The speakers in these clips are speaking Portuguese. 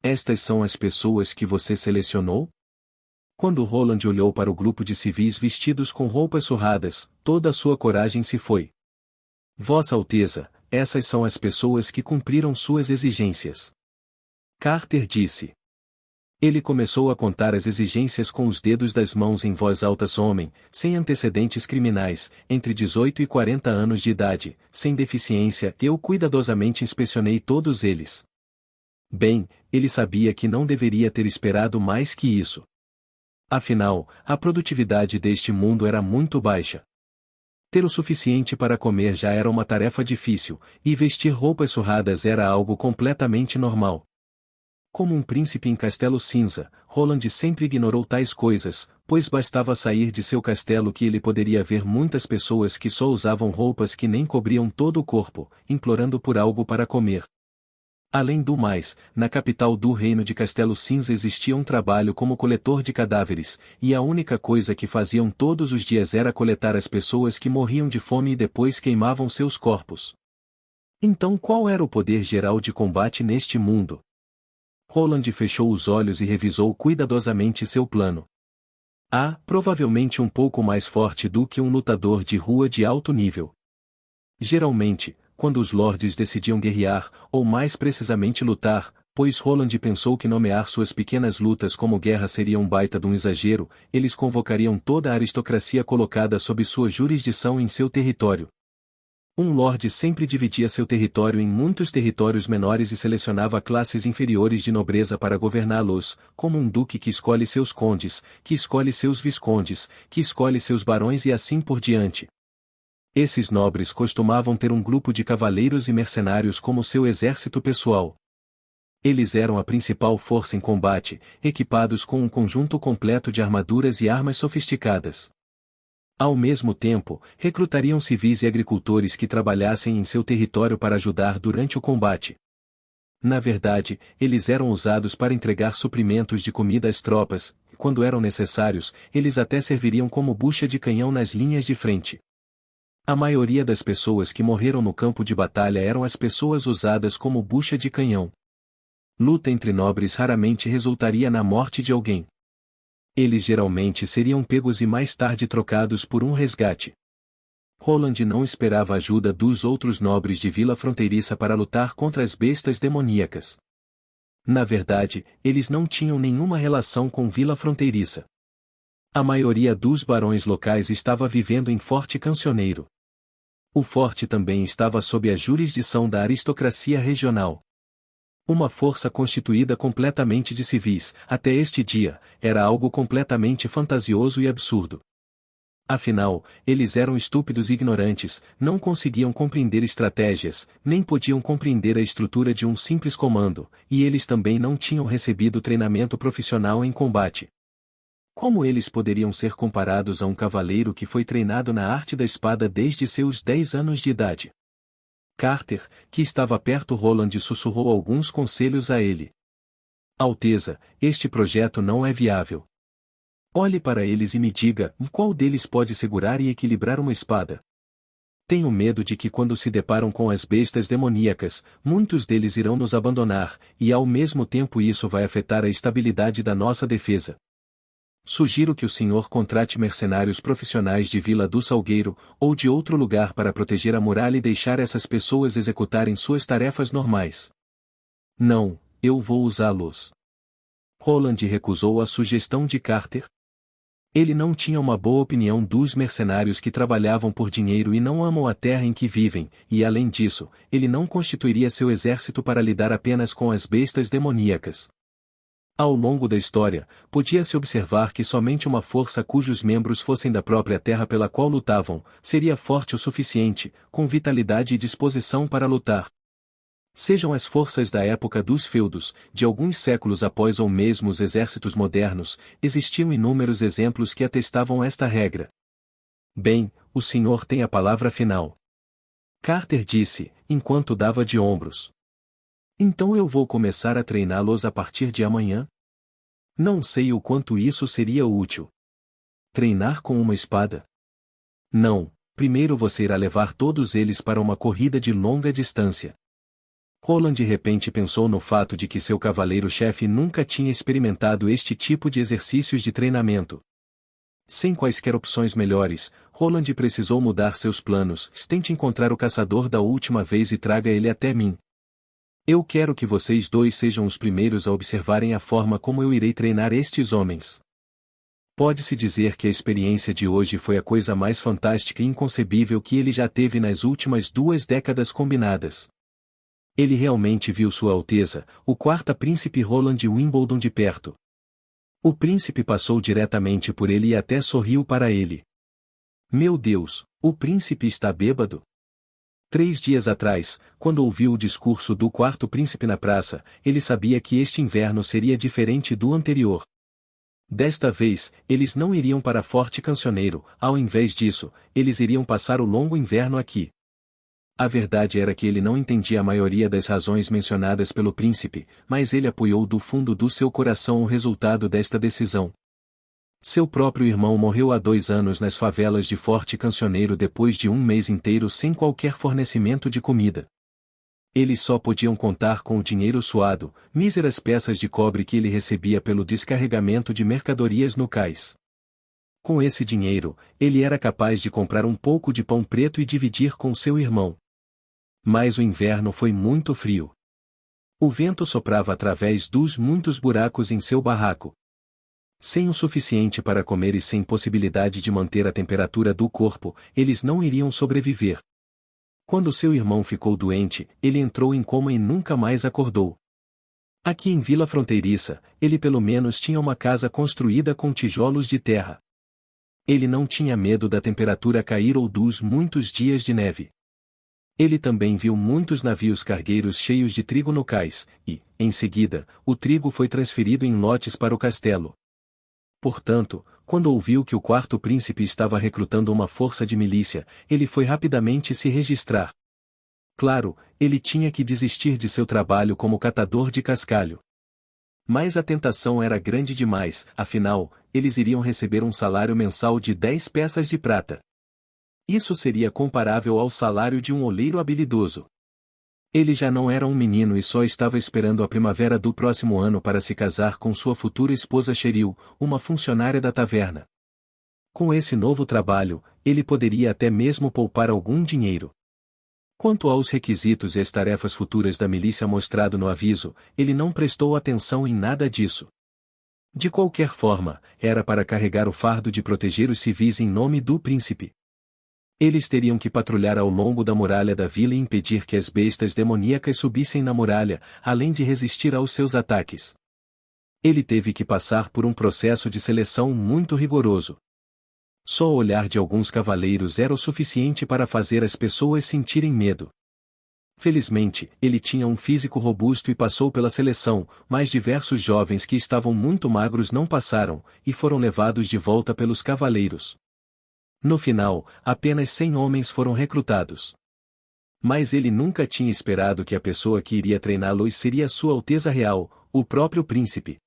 Estas são as pessoas que você selecionou? Quando Roland olhou para o grupo de civis vestidos com roupas surradas, toda a sua coragem se foi. Vossa Alteza, essas são as pessoas que cumpriram suas exigências. Carter disse. Ele começou a contar as exigências com os dedos das mãos em voz alta. Homem, sem antecedentes criminais, entre 18 e 40 anos de idade, sem deficiência. Eu cuidadosamente inspecionei todos eles. Bem, ele sabia que não deveria ter esperado mais que isso. Afinal, a produtividade deste mundo era muito baixa. Ter o suficiente para comer já era uma tarefa difícil, e vestir roupas surradas era algo completamente normal. Como um príncipe em Castelo Cinza, Roland sempre ignorou tais coisas, pois bastava sair de seu castelo que ele poderia ver muitas pessoas que só usavam roupas que nem cobriam todo o corpo, implorando por algo para comer. Além do mais, na capital do reino de Castelo Cinza existia um trabalho como coletor de cadáveres, e a única coisa que faziam todos os dias era coletar as pessoas que morriam de fome e depois queimavam seus corpos. Então qual era o poder geral de combate neste mundo? Roland fechou os olhos e revisou cuidadosamente seu plano. Provavelmente um pouco mais forte do que um lutador de rua de alto nível. Geralmente, quando os lordes decidiam guerrear, ou mais precisamente lutar, pois Roland pensou que nomear suas pequenas lutas como guerra seria um baita de um exagero, eles convocariam toda a aristocracia colocada sob sua jurisdição em seu território. Um lorde sempre dividia seu território em muitos territórios menores e selecionava classes inferiores de nobreza para governá-los, como um duque que escolhe seus condes, que escolhe seus viscondes, que escolhe seus barões e assim por diante. Esses nobres costumavam ter um grupo de cavaleiros e mercenários como seu exército pessoal. Eles eram a principal força em combate, equipados com um conjunto completo de armaduras e armas sofisticadas. Ao mesmo tempo, recrutariam civis e agricultores que trabalhassem em seu território para ajudar durante o combate. Na verdade, eles eram usados para entregar suprimentos de comida às tropas, e quando eram necessários, eles até serviriam como bucha de canhão nas linhas de frente. A maioria das pessoas que morreram no campo de batalha eram as pessoas usadas como bucha de canhão. Luta entre nobres raramente resultaria na morte de alguém. Eles geralmente seriam pegos e mais tarde trocados por um resgate. Roland não esperava a ajuda dos outros nobres de Vila Fronteiriça para lutar contra as bestas demoníacas. Na verdade, eles não tinham nenhuma relação com Vila Fronteiriça. A maioria dos barões locais estava vivendo em Forte Cancioneiro. O forte também estava sob a jurisdição da aristocracia regional. Uma força constituída completamente de civis, até este dia, era algo completamente fantasioso e absurdo. Afinal, eles eram estúpidos e ignorantes, não conseguiam compreender estratégias, nem podiam compreender a estrutura de um simples comando, e eles também não tinham recebido treinamento profissional em combate. Como eles poderiam ser comparados a um cavaleiro que foi treinado na arte da espada desde seus 10 anos de idade? Carter, que estava perto Roland sussurrou alguns conselhos a ele. Alteza, este projeto não é viável. Olhe para eles e me diga, qual deles pode segurar e equilibrar uma espada? Tenho medo de que quando se deparam com as bestas demoníacas, muitos deles irão nos abandonar, e ao mesmo tempo isso vai afetar a estabilidade da nossa defesa. Sugiro que o senhor contrate mercenários profissionais de Vila do Salgueiro, ou de outro lugar para proteger a muralha e deixar essas pessoas executarem suas tarefas normais. Não, eu vou usá-los. Roland recusou a sugestão de Carter. Ele não tinha uma boa opinião dos mercenários que trabalhavam por dinheiro e não amam a terra em que vivem, e além disso, ele não constituiria seu exército para lidar apenas com as bestas demoníacas. Ao longo da história, podia-se observar que somente uma força cujos membros fossem da própria terra pela qual lutavam, seria forte o suficiente, com vitalidade e disposição para lutar. Sejam as forças da época dos feudos, de alguns séculos após ou mesmo os exércitos modernos, existiam inúmeros exemplos que atestavam esta regra. Bem, o senhor tem a palavra final. Carter disse, enquanto dava de ombros. Então eu vou começar a treiná-los a partir de amanhã? Não sei o quanto isso seria útil. Treinar com uma espada? Não, primeiro você irá levar todos eles para uma corrida de longa distância. Roland de repente pensou no fato de que seu cavaleiro-chefe nunca tinha experimentado este tipo de exercícios de treinamento. Sem quaisquer opções melhores, Roland precisou mudar seus planos. Tente encontrar o caçador da última vez e traga ele até mim. Eu quero que vocês dois sejam os primeiros a observarem a forma como eu irei treinar estes homens. Pode-se dizer que a experiência de hoje foi a coisa mais fantástica e inconcebível que ele já teve nas últimas 2 décadas combinadas. Ele realmente viu Sua Alteza, o quarto príncipe Roland de Wimbledon de perto. O príncipe passou diretamente por ele e até sorriu para ele. Meu Deus, o príncipe está bêbado? 3 dias atrás, quando ouviu o discurso do quarto príncipe na praça, ele sabia que este inverno seria diferente do anterior. Desta vez, eles não iriam para Forte Cancioneiro, ao invés disso, eles iriam passar o longo inverno aqui. A verdade era que ele não entendia a maioria das razões mencionadas pelo príncipe, mas ele apoiou do fundo do seu coração o resultado desta decisão. Seu próprio irmão morreu há 2 anos nas favelas de Forte Cancioneiro depois de 1 mês inteiro sem qualquer fornecimento de comida. Eles só podiam contar com o dinheiro suado, míseras peças de cobre que ele recebia pelo descarregamento de mercadorias no cais. Com esse dinheiro, ele era capaz de comprar um pouco de pão preto e dividir com seu irmão. Mas o inverno foi muito frio. O vento soprava através dos muitos buracos em seu barraco. Sem o suficiente para comer e sem possibilidade de manter a temperatura do corpo, eles não iriam sobreviver. Quando seu irmão ficou doente, ele entrou em coma e nunca mais acordou. Aqui em Vila Fronteiriça, ele pelo menos tinha uma casa construída com tijolos de terra. Ele não tinha medo da temperatura cair ou dos muitos dias de neve. Ele também viu muitos navios cargueiros cheios de trigo no cais, e, em seguida, o trigo foi transferido em lotes para o castelo. Portanto, quando ouviu que o quarto príncipe estava recrutando uma força de milícia, ele foi rapidamente se registrar. Claro, ele tinha que desistir de seu trabalho como catador de cascalho. Mas a tentação era grande demais, afinal, eles iriam receber um salário mensal de 10 peças de prata. Isso seria comparável ao salário de um oleiro habilidoso. Ele já não era um menino e só estava esperando a primavera do próximo ano para se casar com sua futura esposa Cheryl, uma funcionária da taverna. Com esse novo trabalho, ele poderia até mesmo poupar algum dinheiro. Quanto aos requisitos e as tarefas futuras da milícia mostrado no aviso, ele não prestou atenção em nada disso. De qualquer forma, era para carregar o fardo de proteger os civis em nome do príncipe. Eles teriam que patrulhar ao longo da muralha da vila e impedir que as bestas demoníacas subissem na muralha, além de resistir aos seus ataques. Ele teve que passar por um processo de seleção muito rigoroso. Só o olhar de alguns cavaleiros era o suficiente para fazer as pessoas sentirem medo. Felizmente, ele tinha um físico robusto e passou pela seleção, mas diversos jovens que estavam muito magros não passaram, e foram levados de volta pelos cavaleiros. No final, apenas 100 homens foram recrutados. Mas ele nunca tinha esperado que a pessoa que iria treiná-los seria Sua Alteza Real, o próprio príncipe.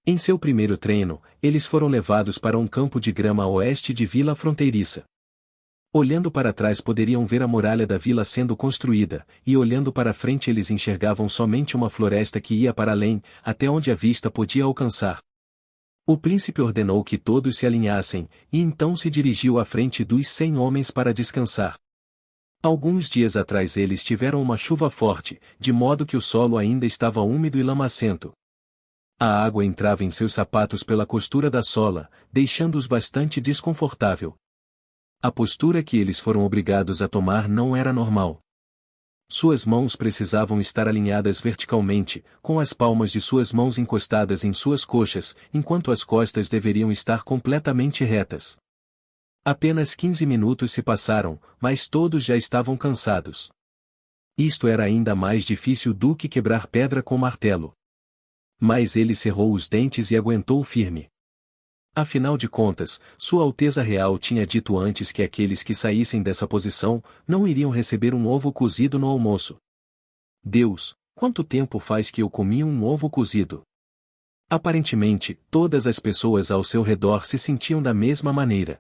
Em seu primeiro treino, eles foram levados para um campo de grama a oeste de Vila Fronteiriça. Olhando para trás poderiam ver a muralha da vila sendo construída, e olhando para frente eles enxergavam somente uma floresta que ia para além, até onde a vista podia alcançar. O príncipe ordenou que todos se alinhassem, e então se dirigiu à frente dos 100 homens para descansar. Alguns dias atrás eles tiveram uma chuva forte, de modo que o solo ainda estava úmido e lamacento. A água entrava em seus sapatos pela costura da sola, deixando-os bastante desconfortável. A postura que eles foram obrigados a tomar não era normal. Suas mãos precisavam estar alinhadas verticalmente, com as palmas de suas mãos encostadas em suas coxas, enquanto as costas deveriam estar completamente retas. Apenas 15 minutos se passaram, mas todos já estavam cansados. Isto era ainda mais difícil do que quebrar pedra com martelo. Mas ele cerrou os dentes e aguentou firme. Afinal de contas, Sua Alteza Real tinha dito antes que aqueles que saíssem dessa posição, não iriam receber um ovo cozido no almoço. Deus, quanto tempo faz que eu comi um ovo cozido? Aparentemente, todas as pessoas ao seu redor se sentiam da mesma maneira.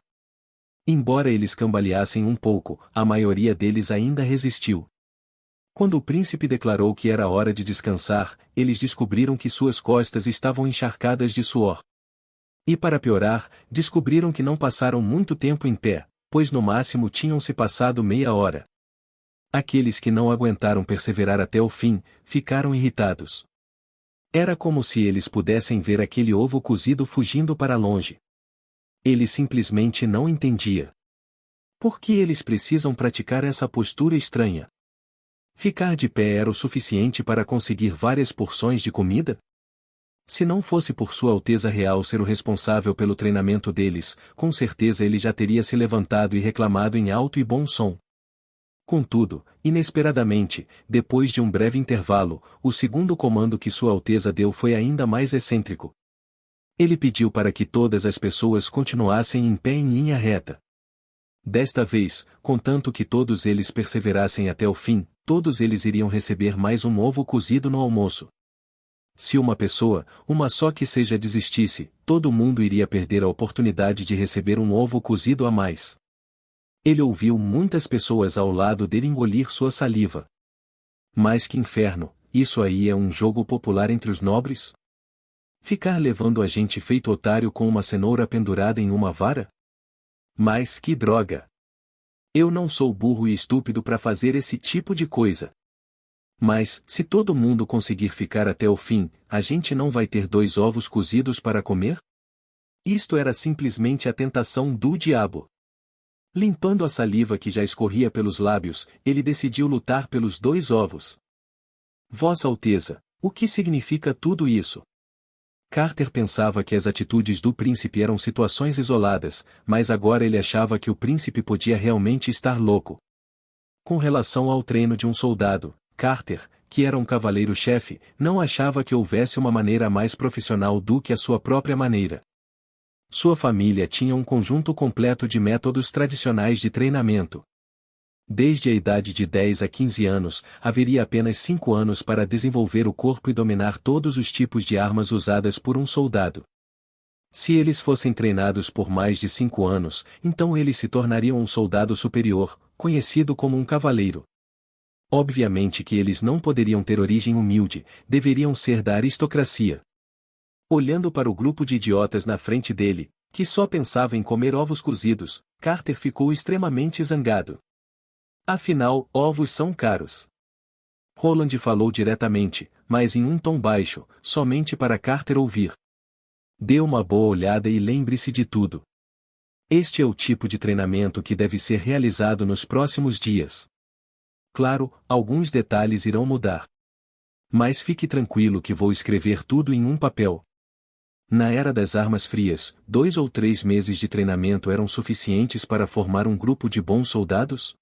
Embora eles cambaleassem um pouco, a maioria deles ainda resistiu. Quando o príncipe declarou que era hora de descansar, eles descobriram que suas costas estavam encharcadas de suor. E para piorar, descobriram que não passaram muito tempo em pé, pois no máximo tinham se passado meia hora. Aqueles que não aguentaram perseverar até o fim, ficaram irritados. Era como se eles pudessem ver aquele ovo cozido fugindo para longe. Ele simplesmente não entendia. Por que eles precisam praticar essa postura estranha? Ficar de pé era o suficiente para conseguir várias porções de comida? Se não fosse por Sua Alteza Real ser o responsável pelo treinamento deles, com certeza ele já teria se levantado e reclamado em alto e bom som. Contudo, inesperadamente, depois de um breve intervalo, o segundo comando que Sua Alteza deu foi ainda mais excêntrico. Ele pediu para que todas as pessoas continuassem em pé em linha reta. Desta vez, contanto que todos eles perseverassem até o fim, todos eles iriam receber mais um ovo cozido no almoço. Se uma pessoa, uma só que seja, desistisse, todo mundo iria perder a oportunidade de receber um ovo cozido a mais. Ele ouviu muitas pessoas ao lado dele engolir sua saliva. Mas que inferno, isso aí é um jogo popular entre os nobres? Ficar levando a gente feito otário com uma cenoura pendurada em uma vara? Mas que droga! Eu não sou burro e estúpido para fazer esse tipo de coisa. Mas, se todo mundo conseguir ficar até o fim, a gente não vai ter 2 ovos cozidos para comer? Isto era simplesmente a tentação do diabo. Limpando a saliva que já escorria pelos lábios, ele decidiu lutar pelos 2 ovos. Vossa Alteza, o que significa tudo isso? Carter pensava que as atitudes do príncipe eram situações isoladas, mas agora ele achava que o príncipe podia realmente estar louco. Com relação ao treino de um soldado, Carter, que era um cavaleiro-chefe, não achava que houvesse uma maneira mais profissional do que a sua própria maneira. Sua família tinha um conjunto completo de métodos tradicionais de treinamento. Desde a idade de 10 a 15 anos, haveria apenas 5 anos para desenvolver o corpo e dominar todos os tipos de armas usadas por um soldado. Se eles fossem treinados por mais de 5 anos, então eles se tornariam um soldado superior, conhecido como um cavaleiro. Obviamente que eles não poderiam ter origem humilde, deveriam ser da aristocracia. Olhando para o grupo de idiotas na frente dele, que só pensava em comer ovos cozidos, Carter ficou extremamente zangado. Afinal, ovos são caros. Roland falou diretamente, mas em um tom baixo, somente para Carter ouvir. Dê uma boa olhada e lembre-se de tudo. Este é o tipo de treinamento que deve ser realizado nos próximos dias. Claro, alguns detalhes irão mudar. Mas fique tranquilo que vou escrever tudo em um papel. Na era das armas frias, 2 ou 3 meses de treinamento eram suficientes para formar um grupo de bons soldados?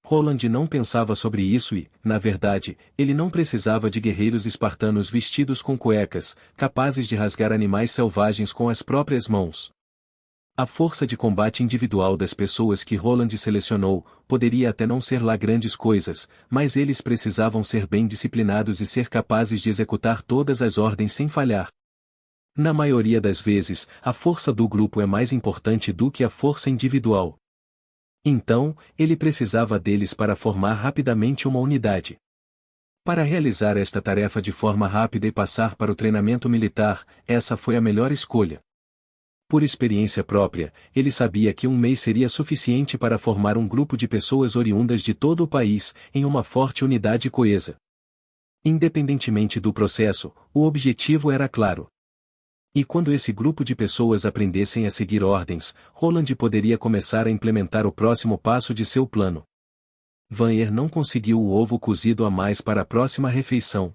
Roland não pensava sobre isso e, na verdade, ele não precisava de guerreiros espartanos vestidos com cuecas, capazes de rasgar animais selvagens com as próprias mãos. A força de combate individual das pessoas que Roland selecionou poderia até não ser lá grandes coisas, mas eles precisavam ser bem disciplinados e ser capazes de executar todas as ordens sem falhar. Na maioria das vezes, a força do grupo é mais importante do que a força individual. Então, ele precisava deles para formar rapidamente uma unidade. Para realizar esta tarefa de forma rápida e passar para o treinamento militar, essa foi a melhor escolha. Por experiência própria, ele sabia que um mês seria suficiente para formar um grupo de pessoas oriundas de todo o país, em uma forte unidade coesa. Independentemente do processo, o objetivo era claro. E quando esse grupo de pessoas aprendessem a seguir ordens, Roland poderia começar a implementar o próximo passo de seu plano. Vanir não conseguiu o ovo cozido a mais para a próxima refeição.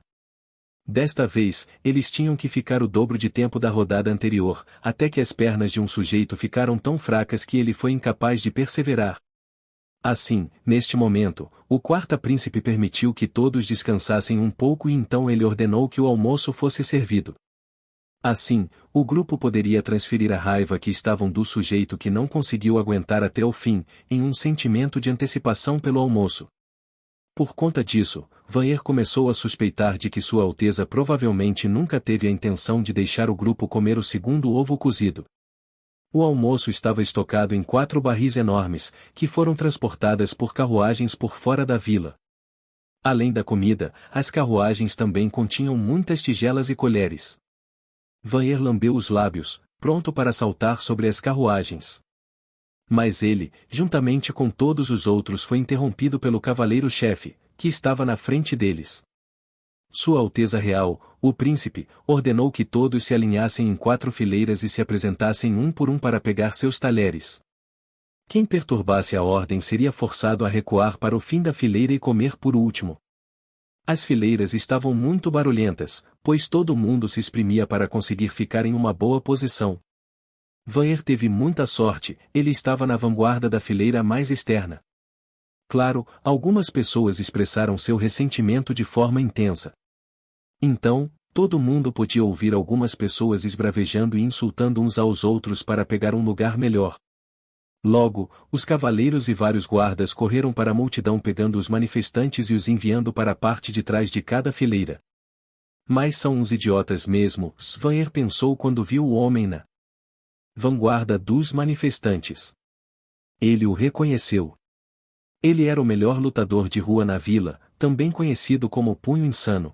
Desta vez, eles tinham que ficar o dobro de tempo da rodada anterior, até que as pernas de um sujeito ficaram tão fracas que ele foi incapaz de perseverar. Assim, neste momento, o quarto príncipe permitiu que todos descansassem um pouco e então ele ordenou que o almoço fosse servido. Assim, o grupo poderia transferir a raiva que estavam do sujeito que não conseguiu aguentar até o fim, em um sentimento de antecipação pelo almoço. Por conta disso, Vanir começou a suspeitar de que Sua Alteza provavelmente nunca teve a intenção de deixar o grupo comer o segundo ovo cozido. O almoço estava estocado em 4 barris enormes, que foram transportadas por carruagens por fora da vila. Além da comida, as carruagens também continham muitas tigelas e colheres. Vanher lambeu os lábios, pronto para saltar sobre as carruagens. Mas ele, juntamente com todos os outros, foi interrompido pelo cavaleiro-chefe, que estava na frente deles. Sua Alteza Real, o príncipe, ordenou que todos se alinhassem em 4 fileiras e se apresentassem um por um para pegar seus talheres. Quem perturbasse a ordem seria forçado a recuar para o fim da fileira e comer por último. As fileiras estavam muito barulhentas, pois todo mundo se espremia para conseguir ficar em uma boa posição. Vanher teve muita sorte, ele estava na vanguarda da fileira mais externa. Claro, algumas pessoas expressaram seu ressentimento de forma intensa. Então, todo mundo podia ouvir algumas pessoas esbravejando e insultando uns aos outros para pegar um lugar melhor. Logo, os cavaleiros e vários guardas correram para a multidão pegando os manifestantes e os enviando para a parte de trás de cada fileira. Mas são uns idiotas mesmo, Vanher pensou quando viu o homem na vanguarda dos manifestantes. Ele o reconheceu. Ele era o melhor lutador de rua na vila, também conhecido como Punho Insano.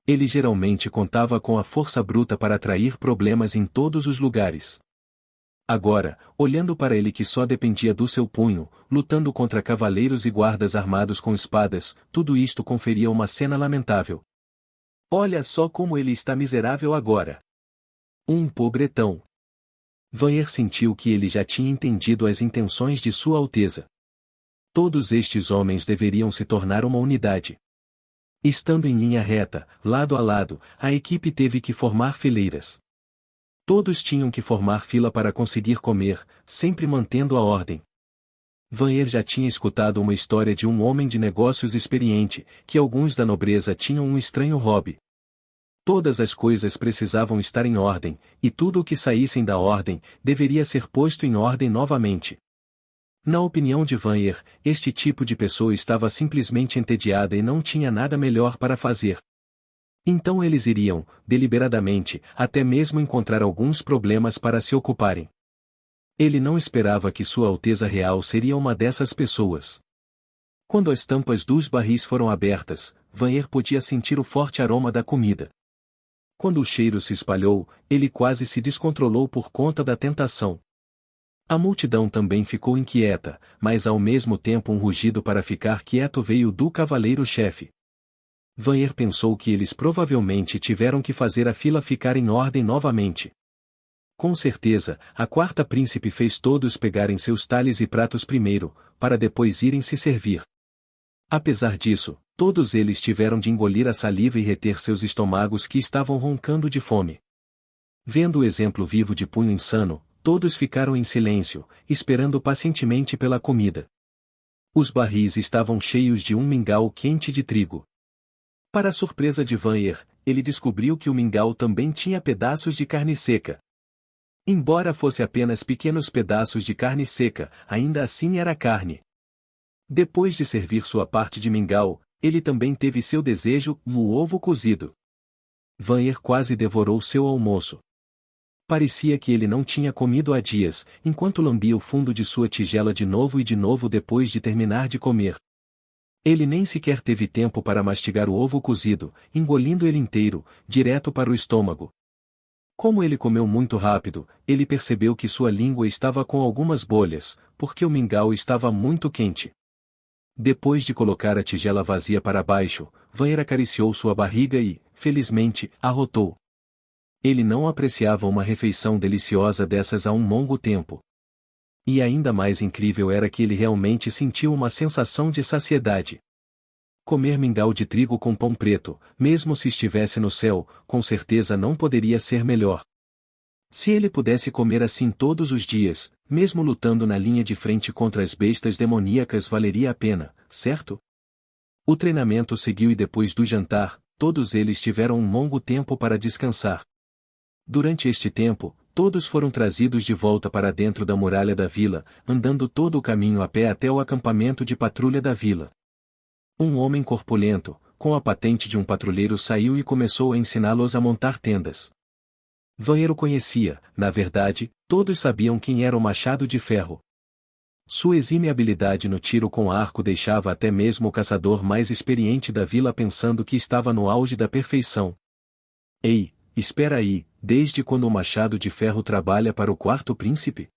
Ele geralmente contava com a força bruta para atrair problemas em todos os lugares. Agora, olhando para ele que só dependia do seu punho, lutando contra cavaleiros e guardas armados com espadas, tudo isto conferia uma cena lamentável. Olha só como ele está miserável agora. Um pobretão. Vanher sentiu que ele já tinha entendido as intenções de Sua Alteza. Todos estes homens deveriam se tornar uma unidade. Estando em linha reta, lado a lado, a equipe teve que formar fileiras. Todos tinham que formar fila para conseguir comer, sempre mantendo a ordem. Vanher já tinha escutado uma história de um homem de negócios experiente, que alguns da nobreza tinham um estranho hobby. Todas as coisas precisavam estar em ordem, e tudo o que saíssem da ordem, deveria ser posto em ordem novamente. Na opinião de Vanher, este tipo de pessoa estava simplesmente entediada e não tinha nada melhor para fazer. Então eles iriam, deliberadamente, até mesmo encontrar alguns problemas para se ocuparem. Ele não esperava que Sua Alteza Real seria uma dessas pessoas. Quando as tampas dos barris foram abertas, Vanher podia sentir o forte aroma da comida. Quando o cheiro se espalhou, ele quase se descontrolou por conta da tentação. A multidão também ficou inquieta, mas ao mesmo tempo um rugido para ficar quieto veio do cavaleiro-chefe. Vanher pensou que eles provavelmente tiveram que fazer a fila ficar em ordem novamente. Com certeza, a quarta príncipe fez todos pegarem seus talhes e pratos primeiro, para depois irem se servir. Apesar disso, todos eles tiveram de engolir a saliva e reter seus estômagos que estavam roncando de fome. Vendo o exemplo vivo de Punho Insano, todos ficaram em silêncio, esperando pacientemente pela comida. Os barris estavam cheios de um mingau quente de trigo. Para a surpresa de Vanher, ele descobriu que o mingau também tinha pedaços de carne seca. Embora fosse apenas pequenos pedaços de carne seca, ainda assim era carne. Depois de servir sua parte de mingau, ele também teve seu desejo, o ovo cozido. Vanher quase devorou seu almoço. Parecia que ele não tinha comido há dias, enquanto lambia o fundo de sua tigela de novo e de novo depois de terminar de comer. Ele nem sequer teve tempo para mastigar o ovo cozido, engolindo ele inteiro, direto para o estômago. Como ele comeu muito rápido, ele percebeu que sua língua estava com algumas bolhas, porque o mingau estava muito quente. Depois de colocar a tigela vazia para baixo, Vanher acariciou sua barriga e, felizmente, arrotou. Ele não apreciava uma refeição deliciosa dessas há um longo tempo. E ainda mais incrível era que ele realmente sentiu uma sensação de saciedade. Comer mingau de trigo com pão preto, mesmo se estivesse no céu, com certeza não poderia ser melhor. Se ele pudesse comer assim todos os dias, mesmo lutando na linha de frente contra as bestas demoníacas, valeria a pena, certo? O treinamento seguiu e depois do jantar, todos eles tiveram um longo tempo para descansar. Durante este tempo, todos foram trazidos de volta para dentro da muralha da vila, andando todo o caminho a pé até o acampamento de patrulha da vila. Um homem corpulento, com a patente de um patrulheiro, saiu e começou a ensiná-los a montar tendas. Vanher o conhecia, na verdade, todos sabiam quem era o Machado de Ferro. Sua exímia habilidade no tiro com arco deixava até mesmo o caçador mais experiente da vila pensando que estava no auge da perfeição. Ei, espera aí, desde quando o machado de ferro trabalha para o quarto príncipe?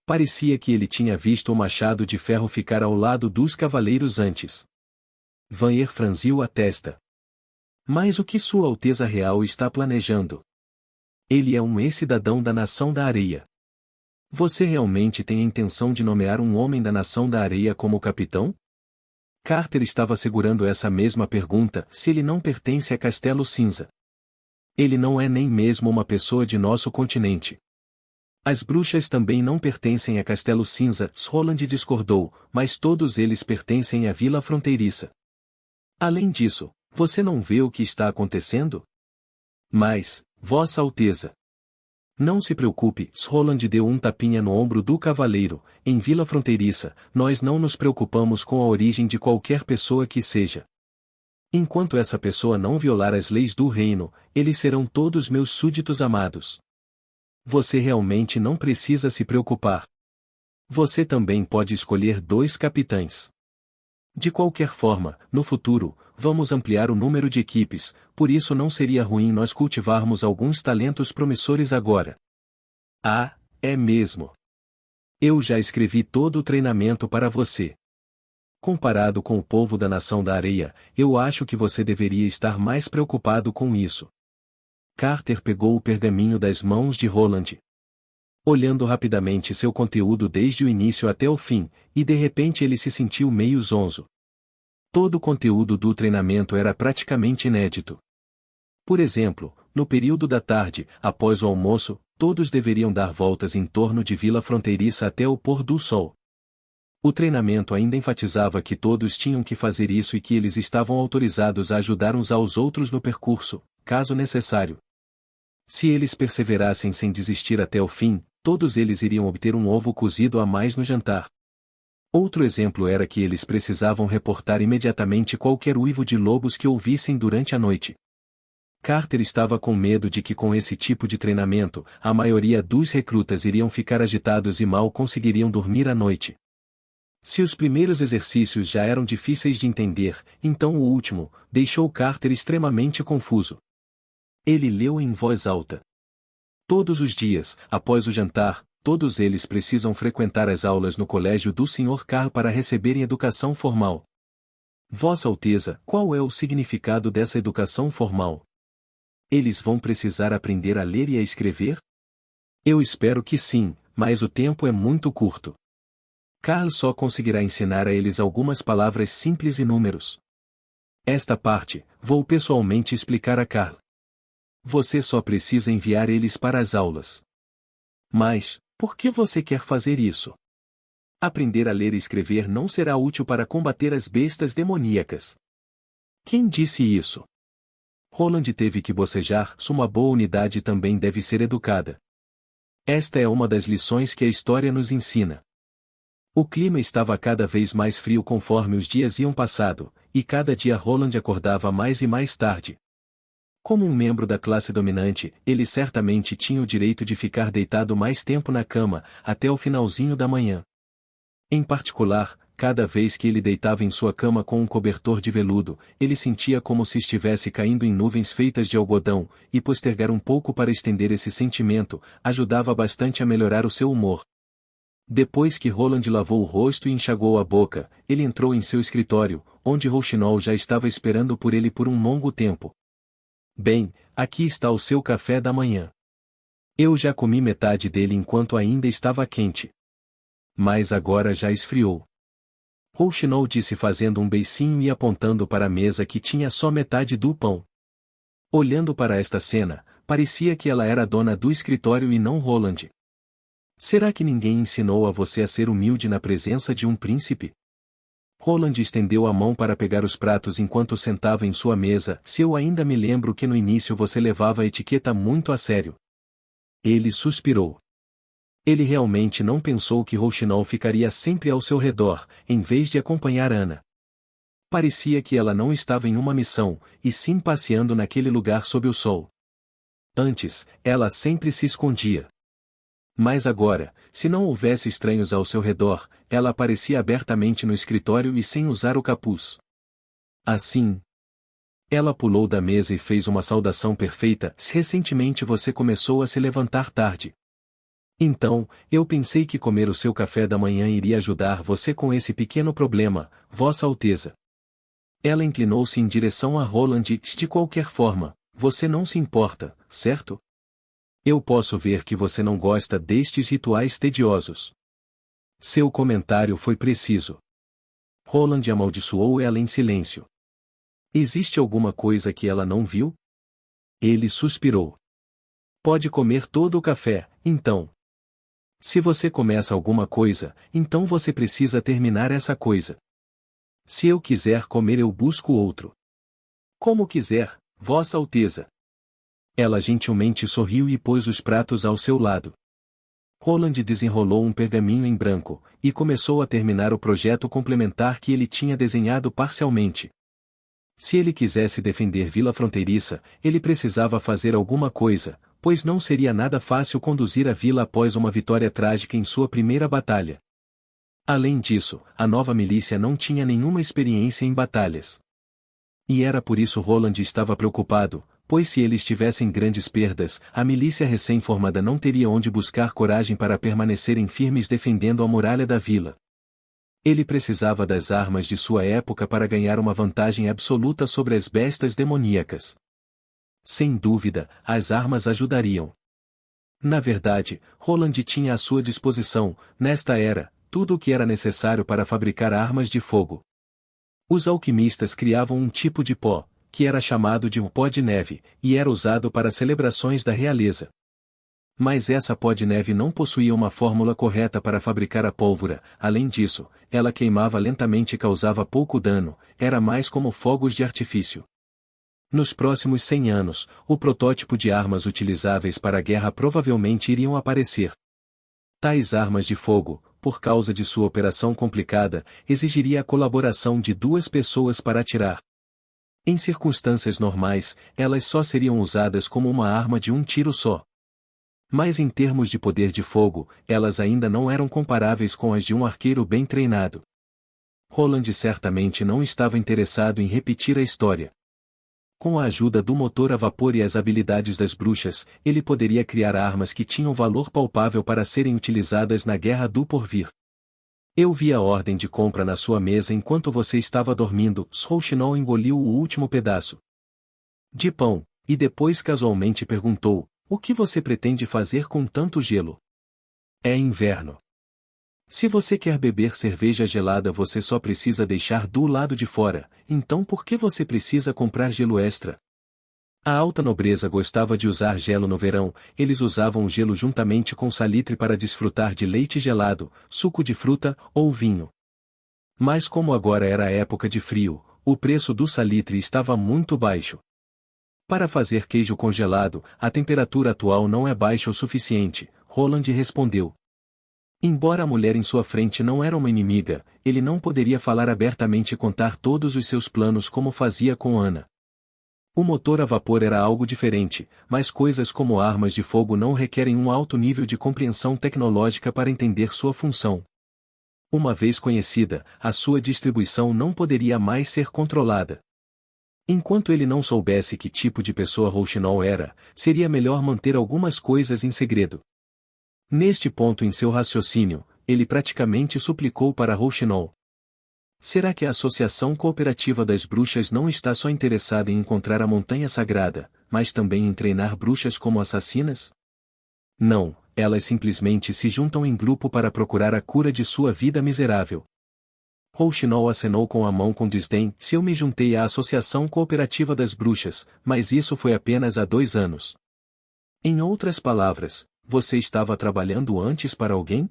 Parecia que ele tinha visto o machado de ferro ficar ao lado dos cavaleiros antes. Vanir franziu a testa. Mas o que Sua Alteza Real está planejando? Ele é um ex-cidadão da Nação da Areia. Você realmente tem a intenção de nomear um homem da Nação da Areia como capitão? Carter estava segurando essa mesma pergunta, se ele não pertence a Castelo Cinza. Ele não é nem mesmo uma pessoa de nosso continente. As bruxas também não pertencem a Castelo Cinza, Roland discordou, mas todos eles pertencem à Vila Fronteiriça. Além disso, você não vê o que está acontecendo? Mas, Vossa Alteza. Não se preocupe, Roland deu um tapinha no ombro do cavaleiro. Em Vila Fronteiriça, nós não nos preocupamos com a origem de qualquer pessoa que seja. Enquanto essa pessoa não violar as leis do reino, eles serão todos meus súditos amados. Você realmente não precisa se preocupar. Você também pode escolher 2 capitães. De qualquer forma, no futuro, vamos ampliar o número de equipes, por isso não seria ruim nós cultivarmos alguns talentos promissores agora. Ah, é mesmo. Eu já escrevi todo o treinamento para você. Comparado com o povo da Nação da Areia, eu acho que você deveria estar mais preocupado com isso. Carter pegou o pergaminho das mãos de Roland. Olhando rapidamente seu conteúdo desde o início até o fim, e de repente ele se sentiu meio zonzo. Todo o conteúdo do treinamento era praticamente inédito. Por exemplo, no período da tarde, após o almoço, todos deveriam dar voltas em torno de Vila Fronteiriça até o pôr do sol. O treinamento ainda enfatizava que todos tinham que fazer isso e que eles estavam autorizados a ajudar uns aos outros no percurso, caso necessário. Se eles perseverassem sem desistir até o fim, todos eles iriam obter um ovo cozido a mais no jantar. Outro exemplo era que eles precisavam reportar imediatamente qualquer uivo de lobos que ouvissem durante a noite. Carter estava com medo de que com esse tipo de treinamento, a maioria dos recrutas iriam ficar agitados e mal conseguiriam dormir à noite. Se os primeiros exercícios já eram difíceis de entender, então o último deixou Carter extremamente confuso. Ele leu em voz alta. Todos os dias, após o jantar, todos eles precisam frequentar as aulas no colégio do Sr. Carr para receberem educação formal. Vossa Alteza, qual é o significado dessa educação formal? Eles vão precisar aprender a ler e a escrever? Eu espero que sim, mas o tempo é muito curto. Carl só conseguirá ensinar a eles algumas palavras simples e números. Esta parte, vou pessoalmente explicar a Carl. Você só precisa enviar eles para as aulas. Mas, por que você quer fazer isso? Aprender a ler e escrever não será útil para combater as bestas demoníacas. Quem disse isso? Roland teve que bocejar, uma boa unidade também deve ser educada. Esta é uma das lições que a história nos ensina. O clima estava cada vez mais frio conforme os dias iam passando, e cada dia Roland acordava mais e mais tarde. Como um membro da classe dominante, ele certamente tinha o direito de ficar deitado mais tempo na cama, até o finalzinho da manhã. Em particular, cada vez que ele deitava em sua cama com um cobertor de veludo, ele sentia como se estivesse caindo em nuvens feitas de algodão, e postergar um pouco para estender esse sentimento, ajudava bastante a melhorar o seu humor. Depois que Roland lavou o rosto e enxagou a boca, ele entrou em seu escritório, onde Rouxinol já estava esperando por ele por um longo tempo. Bem, aqui está o seu café da manhã. Eu já comi metade dele enquanto ainda estava quente. Mas agora já esfriou. Rouxinol disse fazendo um beicinho e apontando para a mesa que tinha só metade do pão. Olhando para esta cena, parecia que ela era a dona do escritório e não Roland. Será que ninguém ensinou a você a ser humilde na presença de um príncipe? Roland estendeu a mão para pegar os pratos enquanto sentava em sua mesa. Se eu ainda me lembro que no início você levava a etiqueta muito a sério. Ele suspirou. Ele realmente não pensou que Rouxinol ficaria sempre ao seu redor, em vez de acompanhar Ana. Parecia que ela não estava em uma missão, e sim passeando naquele lugar sob o sol. Antes, ela sempre se escondia. Mas agora, se não houvesse estranhos ao seu redor, ela aparecia abertamente no escritório e sem usar o capuz. Assim, ela pulou da mesa e fez uma saudação perfeita. Recentemente você começou a se levantar tarde. Então, eu pensei que comer o seu café da manhã iria ajudar você com esse pequeno problema, Vossa Alteza. Ela inclinou-se em direção a Roland e, de qualquer forma, você não se importa, certo? Eu posso ver que você não gosta destes rituais tediosos. Seu comentário foi preciso. Roland amaldiçoou ela em silêncio. Existe alguma coisa que ela não viu? Ele suspirou. Pode comer todo o café, então. Se você começa alguma coisa, então você precisa terminar essa coisa. Se eu quiser comer, eu busco outro. Como quiser, Vossa Alteza. Ela gentilmente sorriu e pôs os pratos ao seu lado. Roland desenrolou um pergaminho em branco, e começou a terminar o projeto complementar que ele tinha desenhado parcialmente. Se ele quisesse defender Vila Fronteiriça, ele precisava fazer alguma coisa, pois não seria nada fácil conduzir a vila após uma vitória trágica em sua primeira batalha. Além disso, a nova milícia não tinha nenhuma experiência em batalhas. E era por isso Roland estava preocupado, pois se eles tivessem grandes perdas, a milícia recém-formada não teria onde buscar coragem para permanecerem firmes defendendo a muralha da vila. Ele precisava das armas de sua época para ganhar uma vantagem absoluta sobre as bestas demoníacas. Sem dúvida, as armas ajudariam. Na verdade, Roland tinha à sua disposição, nesta era, tudo o que era necessário para fabricar armas de fogo. Os alquimistas criavam um tipo de pó, que era chamado de um pó de neve, e era usado para celebrações da realeza. Mas essa pó de neve não possuía uma fórmula correta para fabricar a pólvora, além disso, ela queimava lentamente e causava pouco dano, era mais como fogos de artifício. Nos próximos 100 anos, o protótipo de armas utilizáveis para a guerra provavelmente iriam aparecer. Tais armas de fogo, por causa de sua operação complicada, exigiria a colaboração de 2 pessoas para atirar. Em circunstâncias normais, elas só seriam usadas como uma arma de um tiro só. Mas em termos de poder de fogo, elas ainda não eram comparáveis com as de um arqueiro bem treinado. Roland certamente não estava interessado em repetir a história. Com a ajuda do motor a vapor e as habilidades das bruxas, ele poderia criar armas que tinham valor palpável para serem utilizadas na guerra do porvir. Eu vi a ordem de compra na sua mesa enquanto você estava dormindo. Rouxinol engoliu o último pedaço de pão, e depois casualmente perguntou: o que você pretende fazer com tanto gelo? É inverno. Se você quer beber cerveja gelada, você só precisa deixar do lado de fora, então por que você precisa comprar gelo extra? A alta nobreza gostava de usar gelo no verão, eles usavam o gelo juntamente com salitre para desfrutar de leite gelado, suco de fruta ou vinho. Mas como agora era a época de frio, o preço do salitre estava muito baixo. Para fazer queijo congelado, a temperatura atual não é baixa o suficiente, Roland respondeu. Embora a mulher em sua frente não era uma inimiga, ele não poderia falar abertamente e contar todos os seus planos como fazia com Ana. O motor a vapor era algo diferente, mas coisas como armas de fogo não requerem um alto nível de compreensão tecnológica para entender sua função. Uma vez conhecida, a sua distribuição não poderia mais ser controlada. Enquanto ele não soubesse que tipo de pessoa Rouxinol era, seria melhor manter algumas coisas em segredo. Neste ponto em seu raciocínio, ele praticamente suplicou para Rouxinol. Será que a Associação Cooperativa das Bruxas não está só interessada em encontrar a Montanha Sagrada, mas também em treinar bruxas como assassinas? Não, elas simplesmente se juntam em grupo para procurar a cura de sua vida miserável. Rouxinol acenou com a mão com desdém. Se eu me juntei à Associação Cooperativa das Bruxas, mas isso foi apenas há 2 anos. Em outras palavras, você estava trabalhando antes para alguém?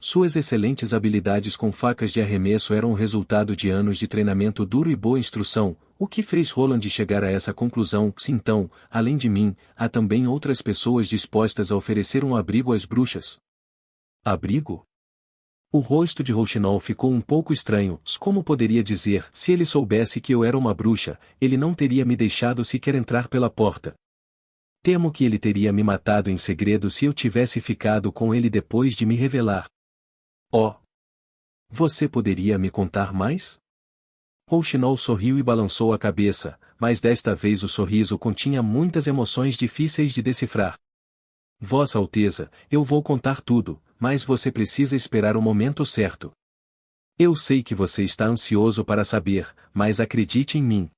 Suas excelentes habilidades com facas de arremesso eram o resultado de anos de treinamento duro e boa instrução, o que fez Roland chegar a essa conclusão. Se então, além de mim, há também outras pessoas dispostas a oferecer um abrigo às bruxas. Abrigo? O rosto de Rouxinol ficou um pouco estranho. Como poderia dizer, se ele soubesse que eu era uma bruxa, ele não teria me deixado sequer entrar pela porta. Temo que ele teria me matado em segredo se eu tivesse ficado com ele depois de me revelar. Oh! Você poderia me contar mais? Rouxinol sorriu e balançou a cabeça, mas desta vez o sorriso continha muitas emoções difíceis de decifrar. Vossa Alteza, eu vou contar tudo, mas você precisa esperar o momento certo. Eu sei que você está ansioso para saber, mas acredite em mim.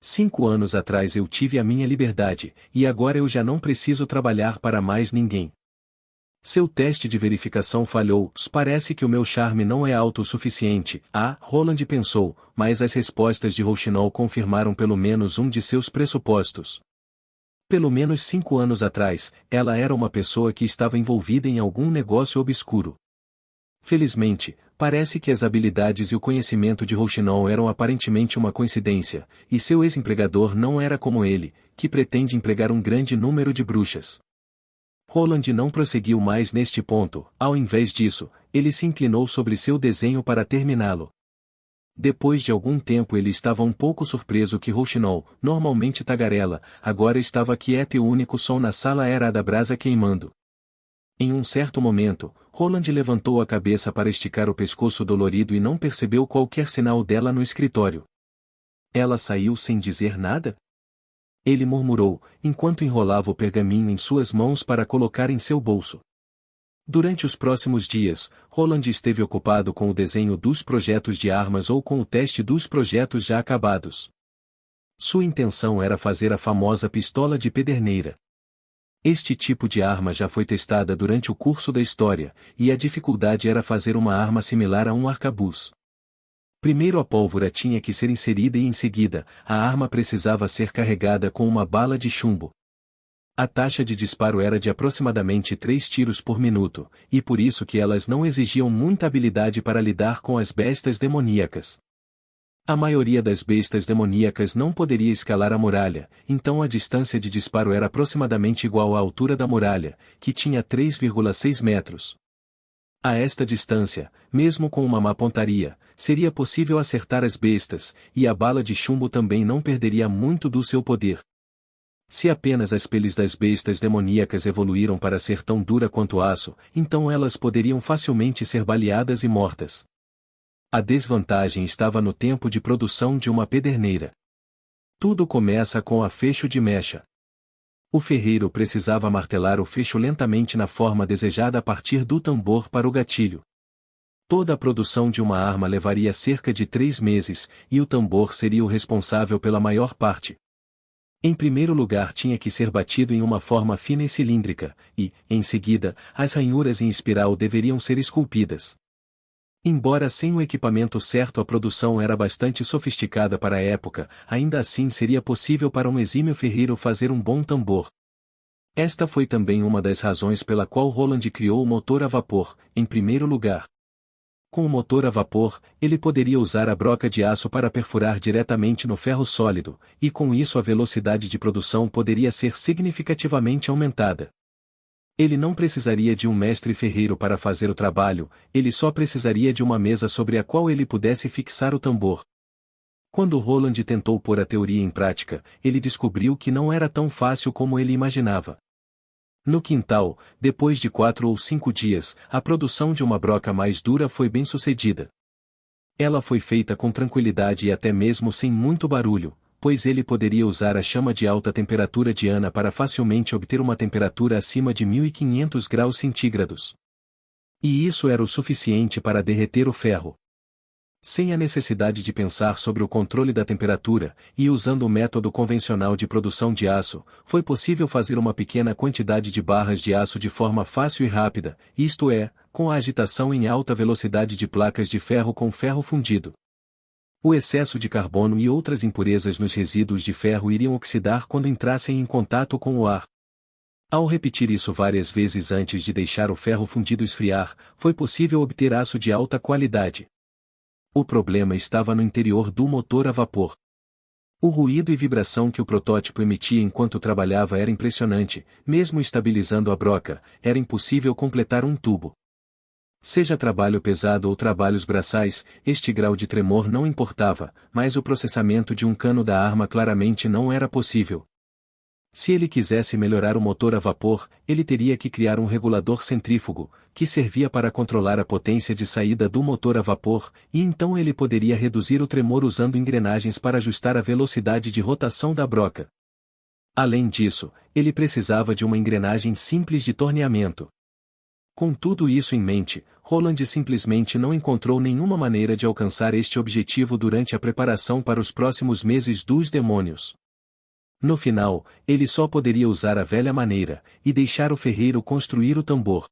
5 anos atrás eu tive a minha liberdade, e agora eu já não preciso trabalhar para mais ninguém. Seu teste de verificação falhou. Parece que o meu charme não é alto o suficiente. Roland pensou, mas as respostas de Rouxinol confirmaram pelo menos um de seus pressupostos. Pelo menos 5 anos atrás, ela era uma pessoa que estava envolvida em algum negócio obscuro. Felizmente, parece que as habilidades e o conhecimento de Rouxinol eram aparentemente uma coincidência, e seu ex-empregador não era como ele, que pretende empregar um grande número de bruxas. Roland não prosseguiu mais neste ponto, ao invés disso, ele se inclinou sobre seu desenho para terminá-lo. Depois de algum tempo ele estava um pouco surpreso que Rouxinol, normalmente tagarela, agora estava quieto e o único som na sala era a da brasa queimando. Em um certo momento, Roland levantou a cabeça para esticar o pescoço dolorido e não percebeu qualquer sinal dela no escritório. Ela saiu sem dizer nada? Ele murmurou, enquanto enrolava o pergaminho em suas mãos para colocar em seu bolso. Durante os próximos dias, Roland esteve ocupado com o desenho dos projetos de armas ou com o teste dos projetos já acabados. Sua intenção era fazer a famosa pistola de pederneira. Este tipo de arma já foi testada durante o curso da história, e a dificuldade era fazer uma arma similar a um arcabuz. Primeiro a pólvora tinha que ser inserida e em seguida, a arma precisava ser carregada com uma bala de chumbo. A taxa de disparo era de aproximadamente 3 tiros por minuto, e por isso que elas não exigiam muita habilidade para lidar com as bestas demoníacas. A maioria das bestas demoníacas não poderia escalar a muralha, então a distância de disparo era aproximadamente igual à altura da muralha, que tinha 3,6 metros. A esta distância, mesmo com uma má pontaria, seria possível acertar as bestas, e a bala de chumbo também não perderia muito do seu poder. Se apenas as peles das bestas demoníacas evoluíram para ser tão dura quanto aço, então elas poderiam facilmente ser baleadas e mortas. A desvantagem estava no tempo de produção de uma pederneira. Tudo começa com a fecho de mecha. O ferreiro precisava martelar o fecho lentamente na forma desejada a partir do tambor para o gatilho. Toda a produção de uma arma levaria cerca de 3 meses, e o tambor seria o responsável pela maior parte. Em primeiro lugar tinha que ser batido em uma forma fina e cilíndrica, e, em seguida, as ranhuras em espiral deveriam ser esculpidas. Embora sem o equipamento certo a produção era bastante sofisticada para a época, ainda assim seria possível para um exímio ferreiro fazer um bom tambor. Esta foi também uma das razões pela qual Roland criou o motor a vapor, em primeiro lugar. Com o motor a vapor, ele poderia usar a broca de aço para perfurar diretamente no ferro sólido, e com isso a velocidade de produção poderia ser significativamente aumentada. Ele não precisaria de um mestre ferreiro para fazer o trabalho, ele só precisaria de uma mesa sobre a qual ele pudesse fixar o tambor. Quando Roland tentou pôr a teoria em prática, ele descobriu que não era tão fácil como ele imaginava. No quintal, depois de 4 ou 5 dias, a produção de uma broca mais dura foi bem sucedida. Ela foi feita com tranquilidade e até mesmo sem muito barulho, pois ele poderia usar a chama de alta temperatura de Ana para facilmente obter uma temperatura acima de 1500 graus centígrados. E isso era o suficiente para derreter o ferro. Sem a necessidade de pensar sobre o controle da temperatura, e usando o método convencional de produção de aço, foi possível fazer uma pequena quantidade de barras de aço de forma fácil e rápida, isto é, com a agitação em alta velocidade de placas de ferro com ferro fundido. O excesso de carbono e outras impurezas nos resíduos de ferro iriam oxidar quando entrassem em contato com o ar. Ao repetir isso várias vezes antes de deixar o ferro fundido esfriar, foi possível obter aço de alta qualidade. O problema estava no interior do motor a vapor. O ruído e vibração que o protótipo emitia enquanto trabalhava era impressionante, mesmo estabilizando a broca, era impossível completar um tubo. Seja trabalho pesado ou trabalhos braçais, este grau de tremor não importava, mas o processamento de um cano da arma claramente não era possível. Se ele quisesse melhorar o motor a vapor, ele teria que criar um regulador centrífugo, que servia para controlar a potência de saída do motor a vapor, e então ele poderia reduzir o tremor usando engrenagens para ajustar a velocidade de rotação da broca. Além disso, ele precisava de uma engrenagem simples de torneamento. Com tudo isso em mente, Roland simplesmente não encontrou nenhuma maneira de alcançar este objetivo durante a preparação para os próximos meses dos demônios. No final, ele só poderia usar a velha maneira, e deixar o ferreiro construir o tambor.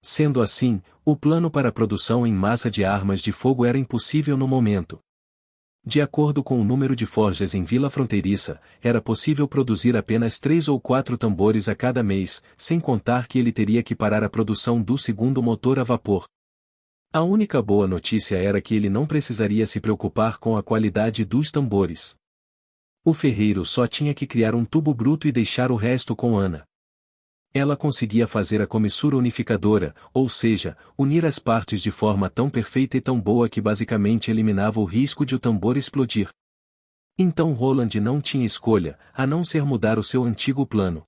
Sendo assim, o plano para a produção em massa de armas de fogo era impossível no momento. De acordo com o número de forjas em Vila Fronteiriça, era possível produzir apenas 3 ou 4 tambores a cada mês, sem contar que ele teria que parar a produção do segundo motor a vapor. A única boa notícia era que ele não precisaria se preocupar com a qualidade dos tambores. O ferreiro só tinha que criar um tubo bruto e deixar o resto com Ana. Ela conseguia fazer a comissura unificadora, ou seja, unir as partes de forma tão perfeita e tão boa que basicamente eliminava o risco de o tambor explodir. Então Roland não tinha escolha, a não ser mudar o seu antigo plano.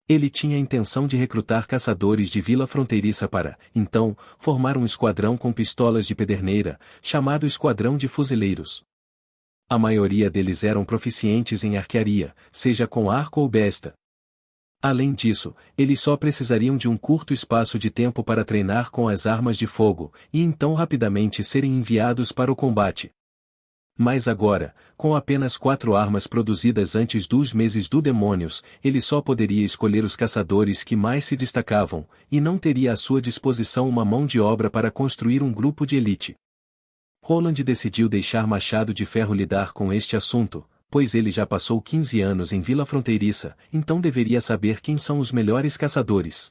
Ele tinha a intenção de recrutar caçadores de Vila Fronteiriça para, então, formar um esquadrão com pistolas de pederneira, chamado Esquadrão de Fuzileiros. A maioria deles eram proficientes em arquearia, seja com arco ou besta. Além disso, eles só precisariam de um curto espaço de tempo para treinar com as armas de fogo, e então rapidamente serem enviados para o combate. Mas agora, com apenas 4 armas produzidas antes dos meses do Demônios, ele só poderia escolher os caçadores que mais se destacavam, e não teria à sua disposição uma mão de obra para construir um grupo de elite. Roland decidiu deixar Machado de Ferro lidar com este assunto, pois ele já passou 15 anos em Vila Fronteiriça, então deveria saber quem são os melhores caçadores.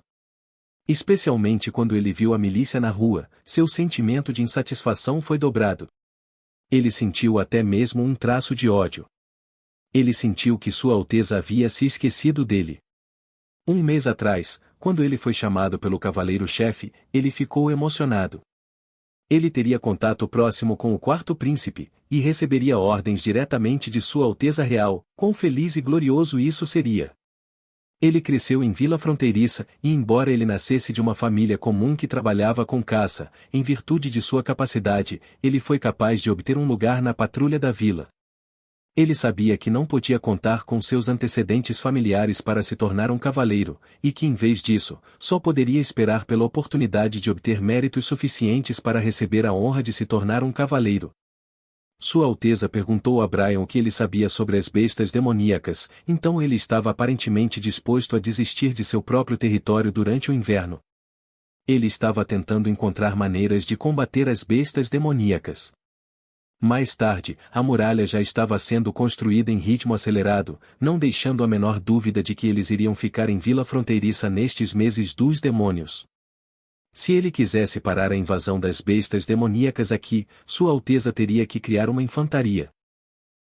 Especialmente quando ele viu a milícia na rua, seu sentimento de insatisfação foi dobrado. Ele sentiu até mesmo um traço de ódio. Ele sentiu que Sua Alteza havia se esquecido dele. Um mês atrás, quando ele foi chamado pelo cavaleiro-chefe, ele ficou emocionado. Ele teria contato próximo com o Quarto Príncipe, e receberia ordens diretamente de Sua Alteza Real. Quão feliz e glorioso isso seria! Ele cresceu em Vila Fronteiriça, e embora ele nascesse de uma família comum que trabalhava com caça, em virtude de sua capacidade, ele foi capaz de obter um lugar na patrulha da vila. Ele sabia que não podia contar com seus antecedentes familiares para se tornar um cavaleiro, e que em vez disso, só poderia esperar pela oportunidade de obter méritos suficientes para receber a honra de se tornar um cavaleiro. Sua Alteza perguntou a Brian o que ele sabia sobre as bestas demoníacas, então ele estava aparentemente disposto a desistir de seu próprio território durante o inverno. Ele estava tentando encontrar maneiras de combater as bestas demoníacas. Mais tarde, a muralha já estava sendo construída em ritmo acelerado, não deixando a menor dúvida de que eles iriam ficar em Vila Fronteiriça nestes meses dos demônios. Se ele quisesse parar a invasão das bestas demoníacas aqui, Sua Alteza teria que criar uma infantaria.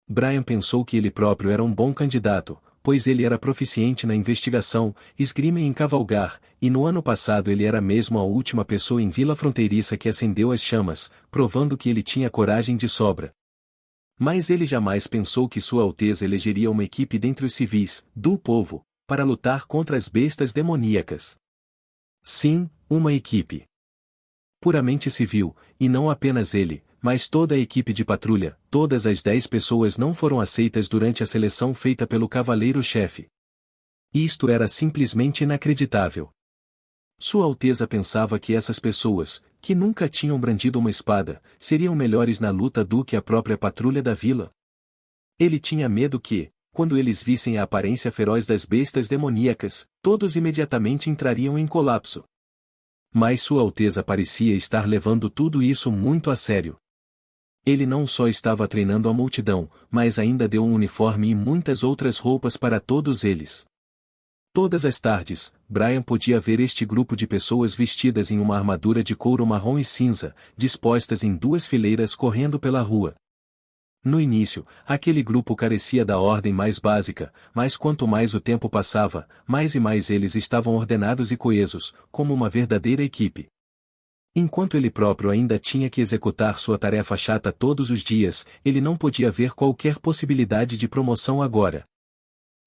Brian pensou que ele próprio era um bom candidato, pois ele era proficiente na investigação, esgrima e em cavalgar, e no ano passado ele era mesmo a última pessoa em Vila Fronteiriça que acendeu as chamas, provando que ele tinha coragem de sobra. Mas ele jamais pensou que Sua Alteza elegeria uma equipe dentre os civis, do povo, para lutar contra as bestas demoníacas. Sim, uma equipe puramente civil, e não apenas ele, mas toda a equipe de patrulha. Todas as 10 pessoas não foram aceitas durante a seleção feita pelo cavaleiro-chefe. Isto era simplesmente inacreditável. Sua Alteza pensava que essas pessoas, que nunca tinham brandido uma espada, seriam melhores na luta do que a própria patrulha da vila. Ele tinha medo que, quando eles vissem a aparência feroz das bestas demoníacas, todos imediatamente entrariam em colapso. Mas Sua Alteza parecia estar levando tudo isso muito a sério. Ele não só estava treinando a multidão, mas ainda deu um uniforme e muitas outras roupas para todos eles. Todas as tardes, Brian podia ver este grupo de pessoas vestidas em uma armadura de couro marrom e cinza, dispostas em 2 fileiras correndo pela rua. No início, aquele grupo carecia da ordem mais básica, mas quanto mais o tempo passava, mais e mais eles estavam ordenados e coesos, como uma verdadeira equipe. Enquanto ele próprio ainda tinha que executar sua tarefa chata todos os dias, ele não podia ver qualquer possibilidade de promoção agora.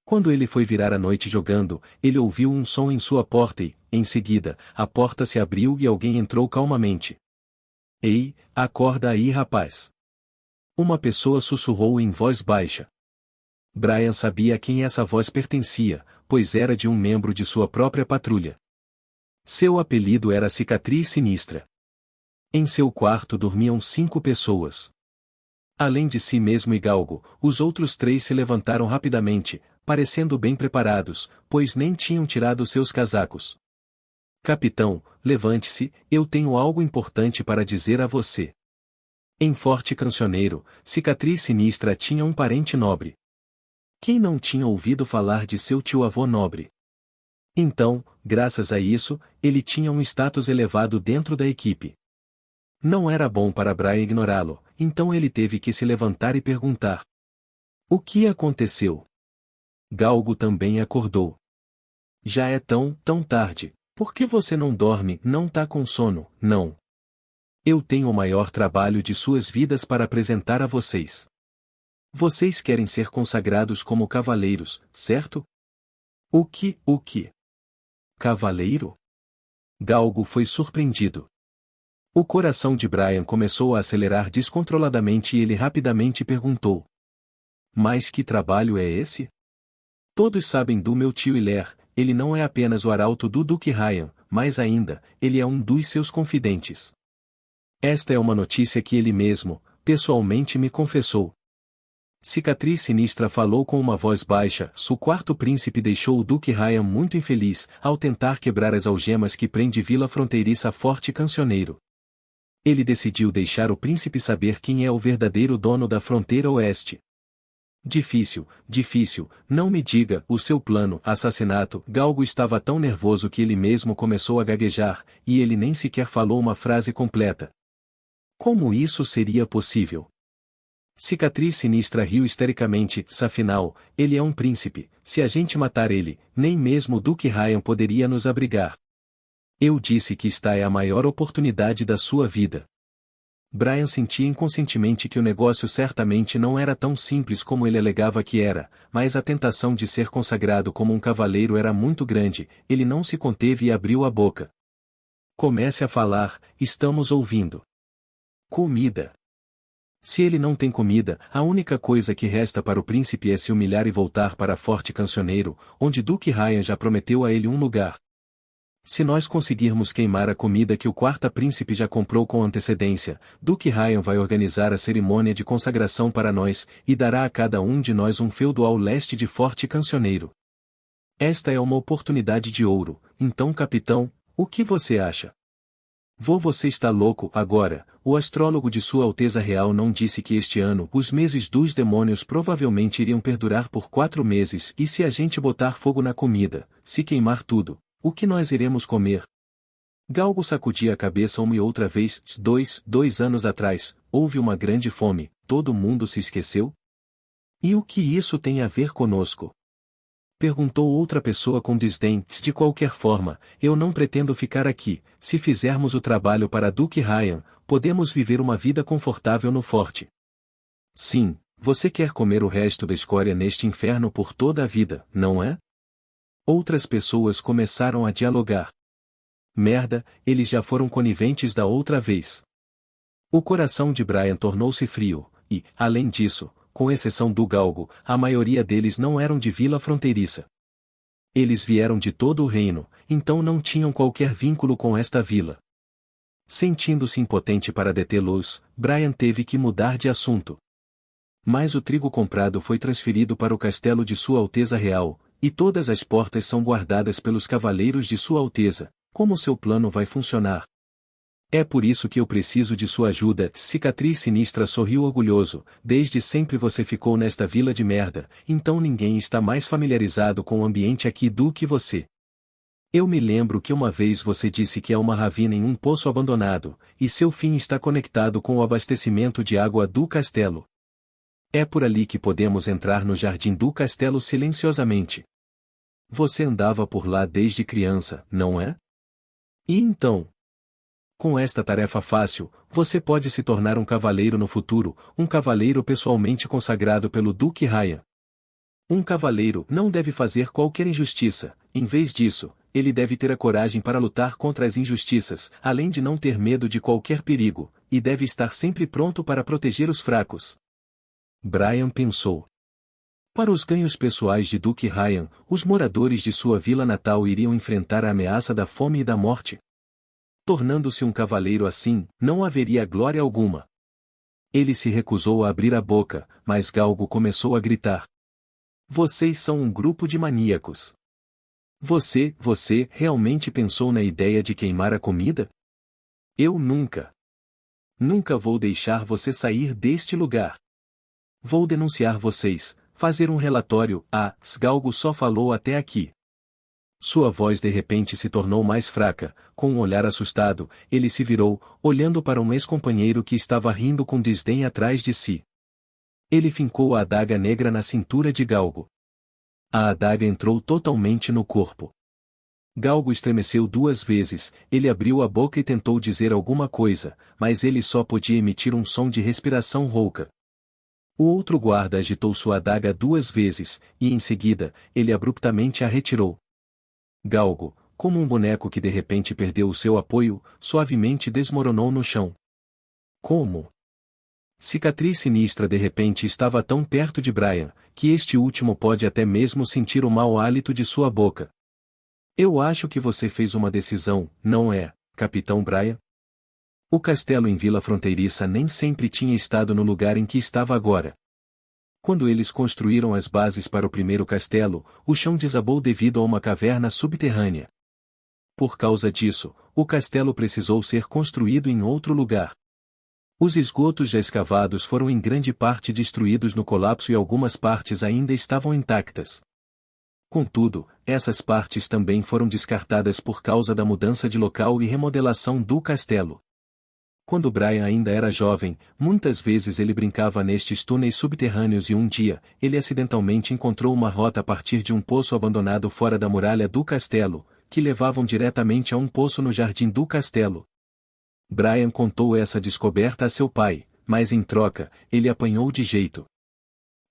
Quando ele foi virar a noite jogando, ele ouviu um som em sua porta e, em seguida, a porta se abriu e alguém entrou calmamente. Ei, acorda aí, rapaz! Uma pessoa sussurrou em voz baixa. Brian sabia a quem essa voz pertencia, pois era de um membro de sua própria patrulha. Seu apelido era Cicatriz Sinistra. Em seu quarto dormiam 5 pessoas. Além de si mesmo e Galgo, os outros 3 se levantaram rapidamente, parecendo bem preparados, pois nem tinham tirado seus casacos. Capitão, levante-se, eu tenho algo importante para dizer a você. Em Forte Cancioneiro, Cicatriz Sinistra tinha um parente nobre. Quem não tinha ouvido falar de seu tio-avô nobre? Então, graças a isso, ele tinha um status elevado dentro da equipe. Não era bom para Brian ignorá-lo, então ele teve que se levantar e perguntar. O que aconteceu? Galgo também acordou. Já é tão tarde. Por que você não dorme? Não tá com sono, não? Eu tenho o maior trabalho de suas vidas para apresentar a vocês. Vocês querem ser consagrados como cavaleiros, certo? O que? Cavaleiro? Galgo foi surpreendido. O coração de Brian começou a acelerar descontroladamente e ele rapidamente perguntou. Mas que trabalho é esse? Todos sabem do meu tio Hilaire, ele não é apenas o arauto do Duque Ryan, mas ainda, ele é um dos seus confidentes. Esta é uma notícia que ele mesmo, pessoalmente me confessou. Cicatriz Sinistra falou com uma voz baixa. O quarto príncipe deixou o Duque Ryan muito infeliz, ao tentar quebrar as algemas que prende Vila Fronteiriça a Forte Cancioneiro. Ele decidiu deixar o príncipe saber quem é o verdadeiro dono da fronteira oeste. Difícil, não me diga, o seu plano, assassinato. Galgo estava tão nervoso que ele mesmo começou a gaguejar, e ele nem sequer falou uma frase completa. Como isso seria possível? Cicatriz Sinistra riu histericamente. Afinal, ele é um príncipe, se a gente matar ele, nem mesmo o Duque Ryan poderia nos abrigar. Eu disse que esta é a maior oportunidade da sua vida. Brian sentia inconscientemente que o negócio certamente não era tão simples como ele alegava que era, mas a tentação de ser consagrado como um cavaleiro era muito grande, ele não se conteve e abriu a boca. Comece a falar, estamos ouvindo. Comida. Se ele não tem comida, a única coisa que resta para o príncipe é se humilhar e voltar para Forte Cancioneiro, onde Duque Ryan já prometeu a ele um lugar. Se nós conseguirmos queimar a comida que o quarto príncipe já comprou com antecedência, Duque Ryan vai organizar a cerimônia de consagração para nós, e dará a cada um de nós um feudo ao leste de Forte Cancioneiro. Esta é uma oportunidade de ouro, então capitão, o que você acha? Você está louco agora, o astrólogo de Sua Alteza Real não disse que este ano os meses dos demônios provavelmente iriam perdurar por 4 meses e se a gente botar fogo na comida, se queimar tudo, o que nós iremos comer? Galgo sacudia a cabeça uma e outra vez. 2 anos atrás, houve uma grande fome, todo mundo se esqueceu? E o que isso tem a ver conosco? Perguntou outra pessoa com desdém. De qualquer forma, eu não pretendo ficar aqui. Se fizermos o trabalho para Duque Ryan, podemos viver uma vida confortável no forte. Sim, você quer comer o resto da escória neste inferno por toda a vida, não é? Outras pessoas começaram a dialogar. Merda, eles já foram coniventes da outra vez. O coração de Brian tornou-se frio, e, além disso, com exceção do Galgo, a maioria deles não eram de Vila Fronteiriça. Eles vieram de todo o reino, então não tinham qualquer vínculo com esta vila. Sentindo-se impotente para detê-los, Brian teve que mudar de assunto. Mas o trigo comprado foi transferido para o castelo de Sua Alteza Real, e todas as portas são guardadas pelos cavaleiros de Sua Alteza. Como seu plano vai funcionar? É por isso que eu preciso de sua ajuda. Cicatriz Sinistra sorriu orgulhoso. Desde sempre você ficou nesta vila de merda, então ninguém está mais familiarizado com o ambiente aqui do que você. Eu me lembro que uma vez você disse que há uma ravina em um poço abandonado, e seu fim está conectado com o abastecimento de água do castelo. É por ali que podemos entrar no jardim do castelo silenciosamente. Você andava por lá desde criança, não é? E então? Com esta tarefa fácil, você pode se tornar um cavaleiro no futuro, um cavaleiro pessoalmente consagrado pelo Duque Ryan. Um cavaleiro não deve fazer qualquer injustiça, em vez disso, ele deve ter a coragem para lutar contra as injustiças, além de não ter medo de qualquer perigo, e deve estar sempre pronto para proteger os fracos. Brian pensou. Para os ganhos pessoais de Duke Ryan, os moradores de sua vila natal iriam enfrentar a ameaça da fome e da morte. Tornando-se um cavaleiro assim, não haveria glória alguma. Ele se recusou a abrir a boca, mas Galgo começou a gritar. Vocês são um grupo de maníacos. Você realmente pensou na ideia de queimar a comida? Eu nunca. Nunca vou deixar você sair deste lugar. Vou denunciar vocês, fazer um relatório. Galgo só falou até aqui. Sua voz de repente se tornou mais fraca, com um olhar assustado, ele se virou, olhando para um ex-companheiro que estava rindo com desdém atrás de si. Ele fincou a adaga negra na cintura de Galgo. A adaga entrou totalmente no corpo. Galgo estremeceu 2 vezes, ele abriu a boca e tentou dizer alguma coisa, mas ele só podia emitir um som de respiração rouca. O outro guarda agitou sua adaga 2 vezes, e em seguida, ele abruptamente a retirou. Galgo, como um boneco que de repente perdeu o seu apoio, suavemente desmoronou no chão. Como? Cicatriz sinistra de repente estava tão perto de Brian, que este último pode até mesmo sentir o mau hálito de sua boca. Eu acho que você fez uma decisão, não é, Capitão Brian? O castelo em Vila Fronteiriça nem sempre tinha estado no lugar em que estava agora. Quando eles construíram as bases para o primeiro castelo, o chão desabou devido a uma caverna subterrânea. Por causa disso, o castelo precisou ser construído em outro lugar. Os esgotos já escavados foram em grande parte destruídos no colapso e algumas partes ainda estavam intactas. Contudo, essas partes também foram descartadas por causa da mudança de local e remodelação do castelo. Quando Brian ainda era jovem, muitas vezes ele brincava nestes túneis subterrâneos e um dia, ele acidentalmente encontrou uma rota a partir de um poço abandonado fora da muralha do castelo, que levavam diretamente a um poço no jardim do castelo. Brian contou essa descoberta a seu pai, mas em troca, ele apanhou de jeito.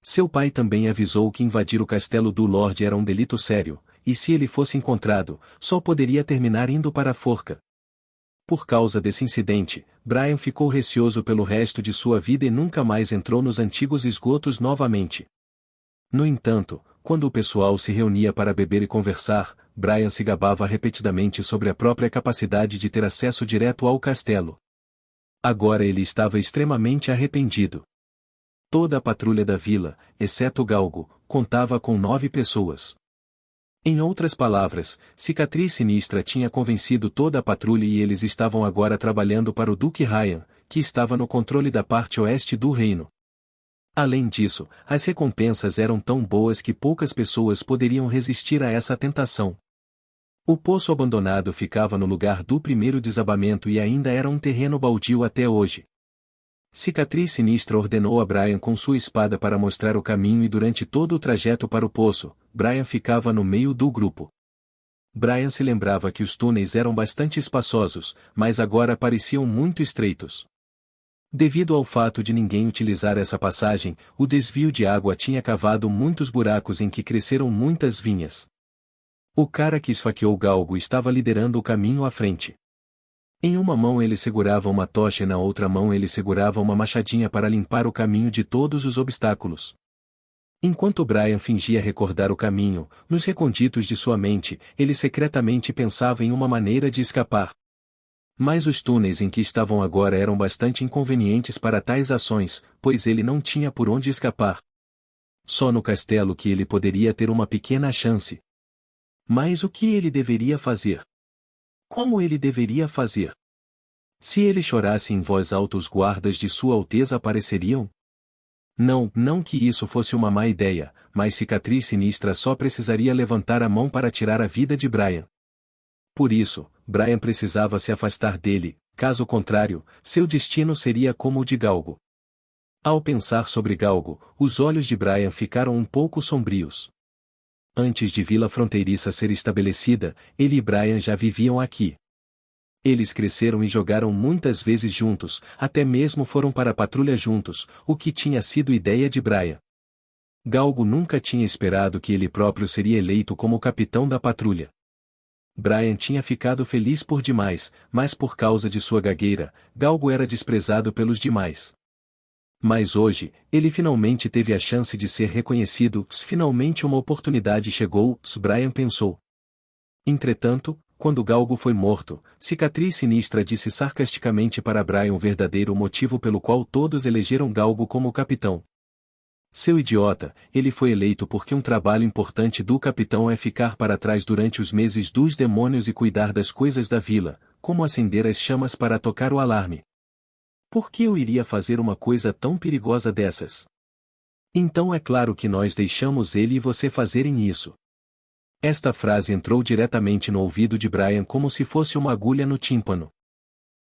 Seu pai também avisou que invadir o castelo do Lorde era um delito sério, e se ele fosse encontrado, só poderia terminar indo para a forca. Por causa desse incidente, Brian ficou receoso pelo resto de sua vida e nunca mais entrou nos antigos esgotos novamente. No entanto, quando o pessoal se reunia para beber e conversar, Brian se gabava repetidamente sobre a própria capacidade de ter acesso direto ao castelo. Agora ele estava extremamente arrependido. Toda a patrulha da vila, exceto Galgo, contava com 9 pessoas. Em outras palavras, Cicatriz Sinistra tinha convencido toda a patrulha e eles estavam agora trabalhando para o Duque Ryan, que estava no controle da parte oeste do reino. Além disso, as recompensas eram tão boas que poucas pessoas poderiam resistir a essa tentação. O poço abandonado ficava no lugar do primeiro desabamento e ainda era um terreno baldio até hoje. Cicatriz Sinistra ordenou a Brian com sua espada para mostrar o caminho e durante todo o trajeto para o poço, Brian ficava no meio do grupo. Brian se lembrava que os túneis eram bastante espaçosos, mas agora pareciam muito estreitos. Devido ao fato de ninguém utilizar essa passagem, o desvio de água tinha cavado muitos buracos em que cresceram muitas vinhas. O cara que esfaqueou Galgo estava liderando o caminho à frente. Em uma mão ele segurava uma tocha e na outra mão ele segurava uma machadinha para limpar o caminho de todos os obstáculos. Enquanto Brian fingia recordar o caminho, nos recônditos de sua mente, ele secretamente pensava em uma maneira de escapar. Mas os túneis em que estavam agora eram bastante inconvenientes para tais ações, pois ele não tinha por onde escapar. Só no castelo que ele poderia ter uma pequena chance. Mas o que ele deveria fazer? Como ele deveria fazer? Se ele chorasse em voz alta, os guardas de Sua Alteza apareceriam? Não que isso fosse uma má ideia, mas Cicatriz Sinistra só precisaria levantar a mão para tirar a vida de Brian. Por isso, Brian precisava se afastar dele, caso contrário, seu destino seria como o de Galgo. Ao pensar sobre Galgo, os olhos de Brian ficaram um pouco sombrios. Antes de Vila Fronteiriça ser estabelecida, ele e Brian já viviam aqui. Eles cresceram e jogaram muitas vezes juntos, até mesmo foram para a patrulha juntos, o que tinha sido ideia de Brian. Galgo nunca tinha esperado que ele próprio seria eleito como capitão da patrulha. Brian tinha ficado feliz por demais, mas por causa de sua gagueira, Galgo era desprezado pelos demais. Mas hoje, ele finalmente teve a chance de ser reconhecido. Finalmente uma oportunidade chegou, Brian pensou. Entretanto, quando Galgo foi morto, Cicatriz Sinistra disse sarcasticamente para Brian o verdadeiro motivo pelo qual todos elegeram Galgo como capitão. Seu idiota, ele foi eleito porque um trabalho importante do capitão é ficar para trás durante os meses dos demônios e cuidar das coisas da vila, como acender as chamas para tocar o alarme. Por que eu iria fazer uma coisa tão perigosa dessas? Então é claro que nós deixamos ele e você fazerem isso. Esta frase entrou diretamente no ouvido de Brian como se fosse uma agulha no tímpano.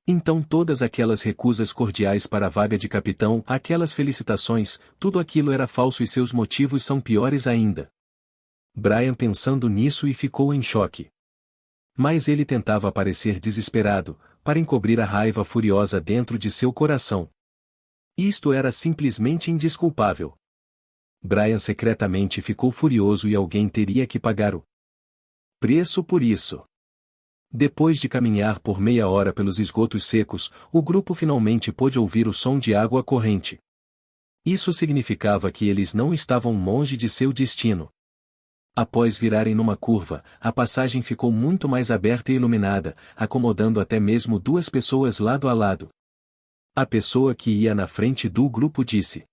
Então todas aquelas recusas cordiais para a vaga de capitão, aquelas felicitações, tudo aquilo era falso e seus motivos são piores ainda. Brian pensando nisso e ficou em choque. Mas ele tentava parecer desesperado, para encobrir a raiva furiosa dentro de seu coração. Isto era simplesmente indesculpável. Brian secretamente ficou furioso e alguém teria que pagar o preço por isso. Depois de caminhar por meia hora pelos esgotos secos, o grupo finalmente pôde ouvir o som de água corrente. Isso significava que eles não estavam longe de seu destino. Após virarem numa curva, a passagem ficou muito mais aberta e iluminada, acomodando até mesmo duas pessoas lado a lado. A pessoa que ia na frente do grupo disse: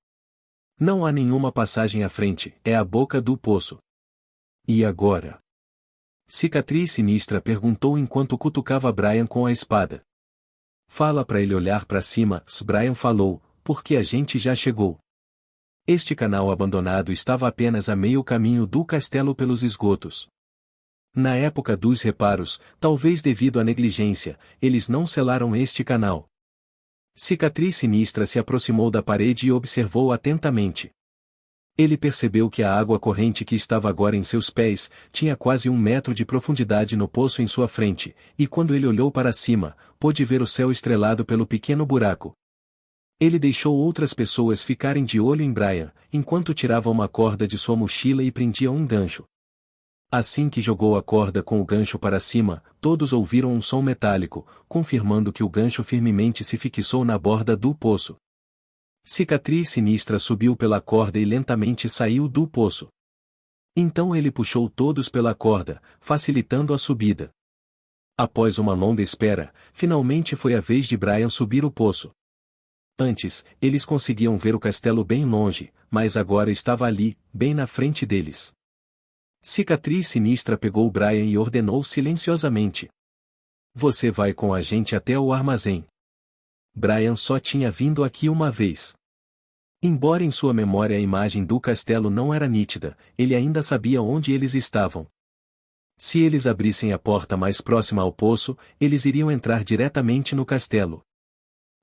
"Não há nenhuma passagem à frente, é a boca do poço." "E agora?" Cicatriz Sinistra perguntou enquanto cutucava Brian com a espada. "Fala para ele olhar para cima", Brian falou, "porque a gente já chegou." Este canal abandonado estava apenas a meio caminho do castelo pelos esgotos. Na época dos reparos, talvez devido à negligência, eles não selaram este canal. Cicatriz Sinistra se aproximou da parede e observou atentamente. Ele percebeu que a água corrente que estava agora em seus pés, tinha quase 1 metro de profundidade no poço em sua frente, e quando ele olhou para cima, pôde ver o céu estrelado pelo pequeno buraco. Ele deixou outras pessoas ficarem de olho em Brian, enquanto tirava uma corda de sua mochila e prendia um gancho. Assim que jogou a corda com o gancho para cima, todos ouviram um som metálico, confirmando que o gancho firmemente se fixou na borda do poço. Cicatriz Sinistra subiu pela corda e lentamente saiu do poço. Então ele puxou todos pela corda, facilitando a subida. Após uma longa espera, finalmente foi a vez de Brian subir o poço. Antes, eles conseguiam ver o castelo bem longe, mas agora estava ali, bem na frente deles. Cicatriz Sinistra pegou Brian e ordenou silenciosamente: "Você vai com a gente até o armazém." Brian só tinha vindo aqui uma vez. Embora em sua memória a imagem do castelo não era nítida, ele ainda sabia onde eles estavam. Se eles abrissem a porta mais próxima ao poço, eles iriam entrar diretamente no castelo.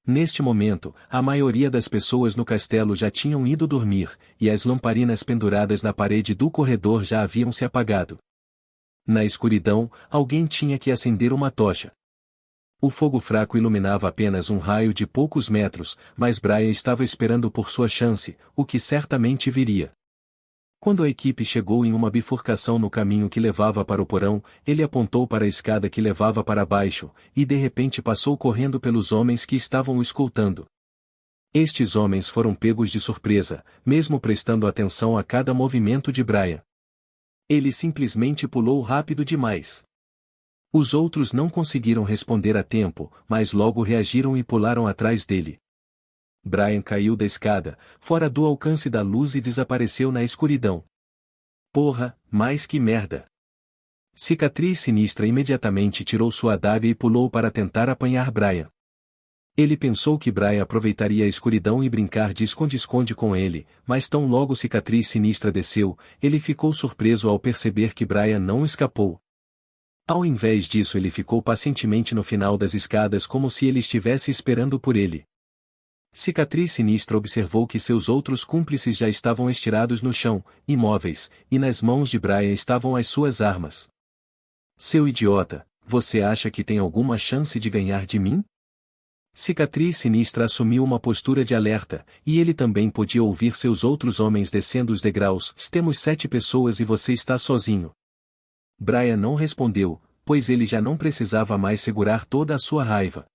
Neste momento, a maioria das pessoas no castelo já tinham ido dormir, e as lamparinas penduradas na parede do corredor já haviam se apagado. Na escuridão, alguém tinha que acender uma tocha. O fogo fraco iluminava apenas um raio de poucos metros, mas Brian estava esperando por sua chance, o que certamente viria. Quando a equipe chegou em uma bifurcação no caminho que levava para o porão, ele apontou para a escada que levava para baixo, e de repente passou correndo pelos homens que estavam o escoltando. Estes homens foram pegos de surpresa, mesmo prestando atenção a cada movimento de Brian. Ele simplesmente pulou rápido demais. Os outros não conseguiram responder a tempo, mas logo reagiram e pularam atrás dele. Brian caiu da escada, fora do alcance da luz e desapareceu na escuridão. Porra, mas que merda! Cicatriz Sinistra imediatamente tirou sua adaga e pulou para tentar apanhar Brian. Ele pensou que Brian aproveitaria a escuridão e brincar de esconde-esconde com ele, mas tão logo Cicatriz Sinistra desceu, ele ficou surpreso ao perceber que Brian não escapou. Ao invés disso ele ficou pacientemente no final das escadas como se ele estivesse esperando por ele. Cicatriz Sinistra observou que seus outros cúmplices já estavam estirados no chão, imóveis, e nas mãos de Brian estavam as suas armas. "Seu idiota, você acha que tem alguma chance de ganhar de mim?" Cicatriz Sinistra assumiu uma postura de alerta, e ele também podia ouvir seus outros homens descendo os degraus. Temos 7 pessoas e você está sozinho. Brian não respondeu, pois ele já não precisava mais segurar toda a sua raiva.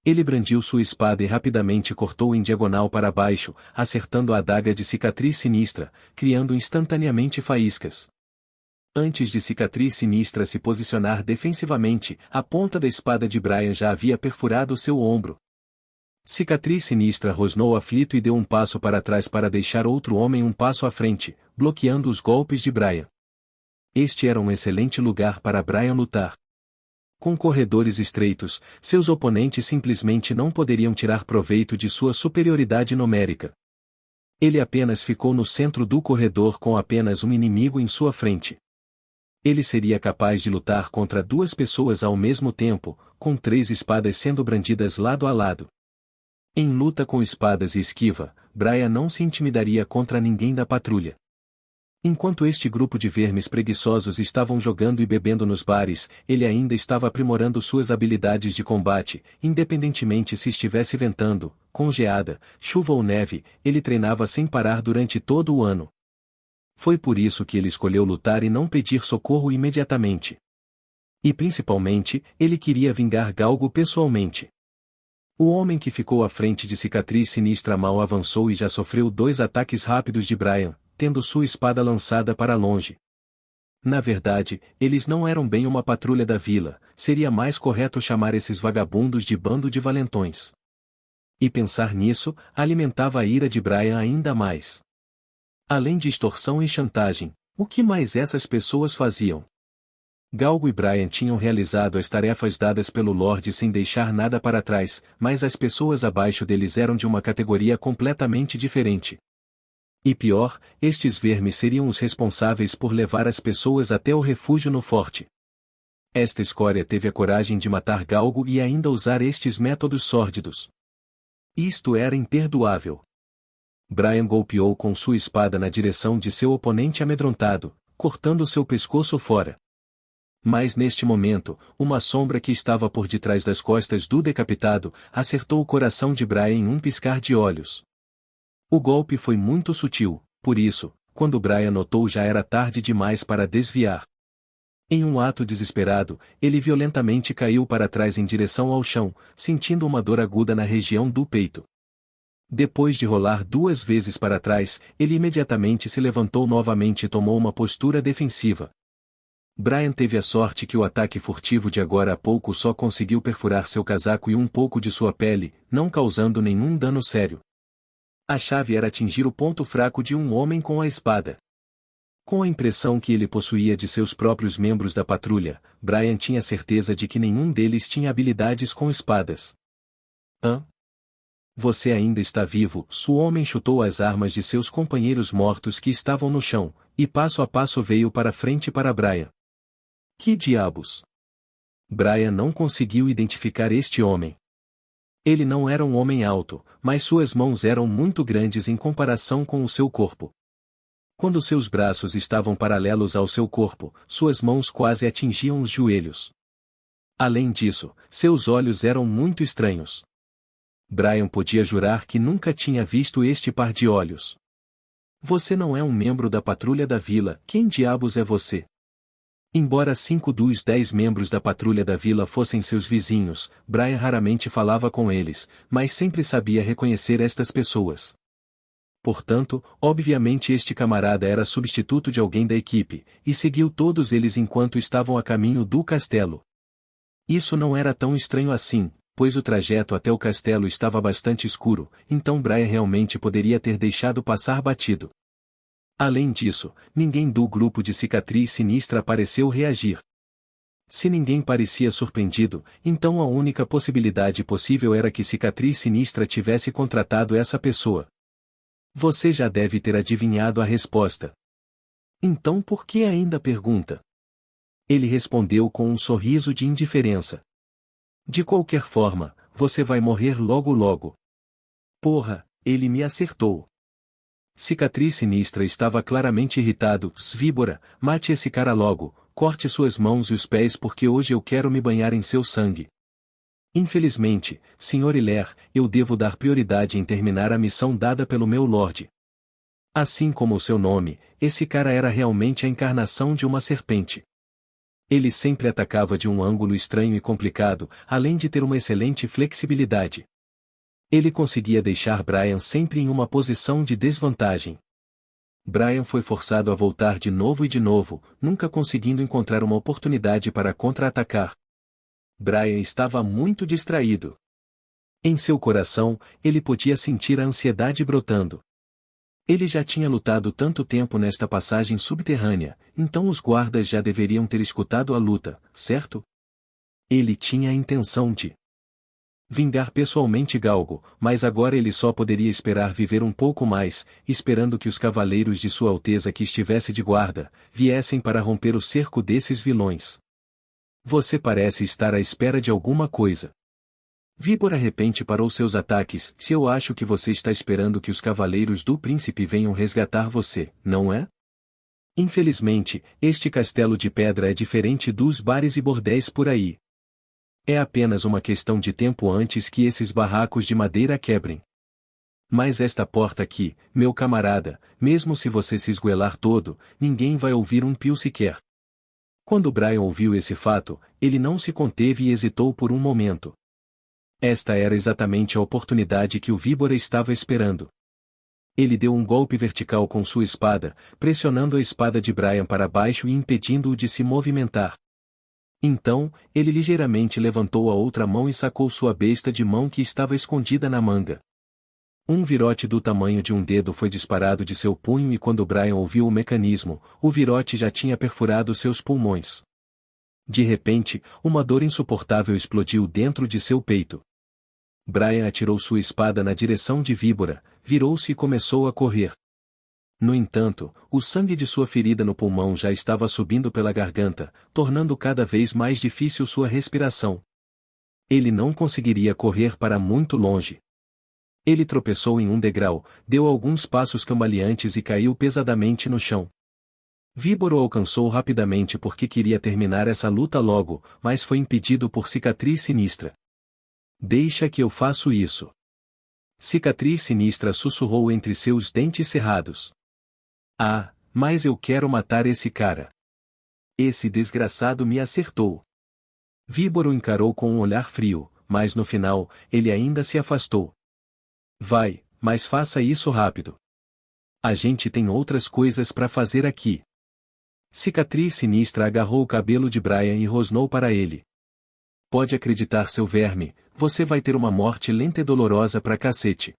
Ele brandiu sua espada e rapidamente cortou em diagonal para baixo, acertando a adaga de Cicatriz Sinistra, criando instantaneamente faíscas. Antes de Cicatriz Sinistra se posicionar defensivamente, a ponta da espada de Brian já havia perfurado seu ombro. Cicatriz Sinistra rosnou aflito e deu um passo para trás para deixar outro homem um passo à frente, bloqueando os golpes de Brian. Este era um excelente lugar para Brian lutar. Com corredores estreitos, seus oponentes simplesmente não poderiam tirar proveito de sua superioridade numérica. Ele apenas ficou no centro do corredor com apenas um inimigo em sua frente. Ele seria capaz de lutar contra 2 pessoas ao mesmo tempo, com 3 espadas sendo brandidas lado a lado. Em luta com espadas e esquiva, Brian não se intimidaria contra ninguém da patrulha. Enquanto este grupo de vermes preguiçosos estavam jogando e bebendo nos bares, ele ainda estava aprimorando suas habilidades de combate, independentemente se estivesse ventando, com geada, chuva ou neve, ele treinava sem parar durante todo o ano. Foi por isso que ele escolheu lutar e não pedir socorro imediatamente. E principalmente, ele queria vingar Galgo pessoalmente. O homem que ficou à frente de Cicatriz Sinistra mal avançou e já sofreu 2 ataques rápidos de Brian, tendo sua espada lançada para longe. Na verdade, eles não eram bem uma patrulha da vila, seria mais correto chamar esses vagabundos de bando de valentões. E pensar nisso, alimentava a ira de Brian ainda mais. Além de extorsão e chantagem, o que mais essas pessoas faziam? Galgo e Brian tinham realizado as tarefas dadas pelo Lorde sem deixar nada para trás, mas as pessoas abaixo deles eram de uma categoria completamente diferente. E pior, estes vermes seriam os responsáveis por levar as pessoas até o refúgio no forte. Esta escória teve a coragem de matar Galgo e ainda usar estes métodos sórdidos. Isto era imperdoável. Brian golpeou com sua espada na direção de seu oponente amedrontado, cortando seu pescoço fora. Mas neste momento, uma sombra que estava por detrás das costas do decapitado, acertou o coração de Brian em um piscar de olhos. O golpe foi muito sutil, por isso, quando Brian notou já era tarde demais para desviar. Em um ato desesperado, ele violentamente caiu para trás em direção ao chão, sentindo uma dor aguda na região do peito. Depois de rolar 2 vezes para trás, ele imediatamente se levantou novamente e tomou uma postura defensiva. Brian teve a sorte que o ataque furtivo de agora a pouco só conseguiu perfurar seu casaco e um pouco de sua pele, não causando nenhum dano sério. A chave era atingir o ponto fraco de um homem com a espada. Com a impressão que ele possuía de seus próprios membros da patrulha, Brian tinha certeza de que nenhum deles tinha habilidades com espadas. Você ainda está vivo, o homem chutou as armas de seus companheiros mortos que estavam no chão, e passo a passo veio para frente para Brian. Que diabos? Brian não conseguiu identificar este homem. Ele não era um homem alto, mas suas mãos eram muito grandes em comparação com o seu corpo. Quando seus braços estavam paralelos ao seu corpo, suas mãos quase atingiam os joelhos. Além disso, seus olhos eram muito estranhos. Brian podia jurar que nunca tinha visto este par de olhos. Você não é um membro da patrulha da vila, quem diabos é você? Embora 5 dos 10 membros da patrulha da vila fossem seus vizinhos, Brian raramente falava com eles, mas sempre sabia reconhecer estas pessoas. Portanto, obviamente este camarada era substituto de alguém da equipe, e seguiu todos eles enquanto estavam a caminho do castelo. Isso não era tão estranho assim, pois o trajeto até o castelo estava bastante escuro, então Brian realmente poderia ter deixado passar batido. Além disso, ninguém do grupo de Cicatriz Sinistra pareceu reagir. Se ninguém parecia surpreendido, então a única possibilidade possível era que Cicatriz Sinistra tivesse contratado essa pessoa. Você já deve ter adivinhado a resposta. Então por que ainda pergunta? Ele respondeu com um sorriso de indiferença. De qualquer forma, você vai morrer logo logo. Porra, ele me acertou. Cicatriz Sinistra estava claramente irritado. Víbora, mate esse cara logo, corte suas mãos e os pés porque hoje eu quero me banhar em seu sangue. Infelizmente, Sr. Hilaire, eu devo dar prioridade em terminar a missão dada pelo meu Lorde. Assim como o seu nome, esse cara era realmente a encarnação de uma serpente. Ele sempre atacava de um ângulo estranho e complicado, além de ter uma excelente flexibilidade. Ele conseguia deixar Brian sempre em uma posição de desvantagem. Brian foi forçado a voltar de novo, nunca conseguindo encontrar uma oportunidade para contra-atacar. Brian estava muito distraído. Em seu coração, ele podia sentir a ansiedade brotando. Ele já tinha lutado tanto tempo nesta passagem subterrânea, então os guardas já deveriam ter escutado a luta, certo? Ele tinha a intenção de vingar pessoalmente Galgo, mas agora ele só poderia esperar viver um pouco mais, esperando que os cavaleiros de Sua Alteza que estivesse de guarda, viessem para romper o cerco desses vilões. Você parece estar à espera de alguma coisa. Víbora repente parou seus ataques. Se eu acho que você está esperando que os cavaleiros do príncipe venham resgatar você, não é? Infelizmente, este castelo de pedra é diferente dos bares e bordéis por aí. É apenas uma questão de tempo antes que esses barracos de madeira quebrem. Mas esta porta aqui, meu camarada, mesmo se você se esgoelar todo, ninguém vai ouvir um pio sequer. Quando Brian ouviu esse fato, ele não se conteve e hesitou por um momento. Esta era exatamente a oportunidade que o Víbora estava esperando. Ele deu um golpe vertical com sua espada, pressionando a espada de Brian para baixo e impedindo-o de se movimentar. Então, ele ligeiramente levantou a outra mão e sacou sua besta de mão que estava escondida na manga. Um virote do tamanho de um dedo foi disparado de seu punho e quando Brian ouviu o mecanismo, o virote já tinha perfurado seus pulmões. De repente, uma dor insuportável explodiu dentro de seu peito. Brian atirou sua espada na direção de Víbora, virou-se e começou a correr. No entanto, o sangue de sua ferida no pulmão já estava subindo pela garganta, tornando cada vez mais difícil sua respiração. Ele não conseguiria correr para muito longe. Ele tropeçou em um degrau, deu alguns passos cambaleantes e caiu pesadamente no chão. Víbora o alcançou rapidamente porque queria terminar essa luta logo, mas foi impedido por Cicatriz Sinistra. Deixa que eu faço isso. Cicatriz Sinistra sussurrou entre seus dentes cerrados. Ah, mas eu quero matar esse cara. Esse desgraçado me acertou. Víbora o encarou com um olhar frio, mas no final, ele ainda se afastou. Vai, mas faça isso rápido. A gente tem outras coisas para fazer aqui. Cicatriz Sinistra agarrou o cabelo de Brian e rosnou para ele. Pode acreditar, seu verme, você vai ter uma morte lenta e dolorosa pra cacete.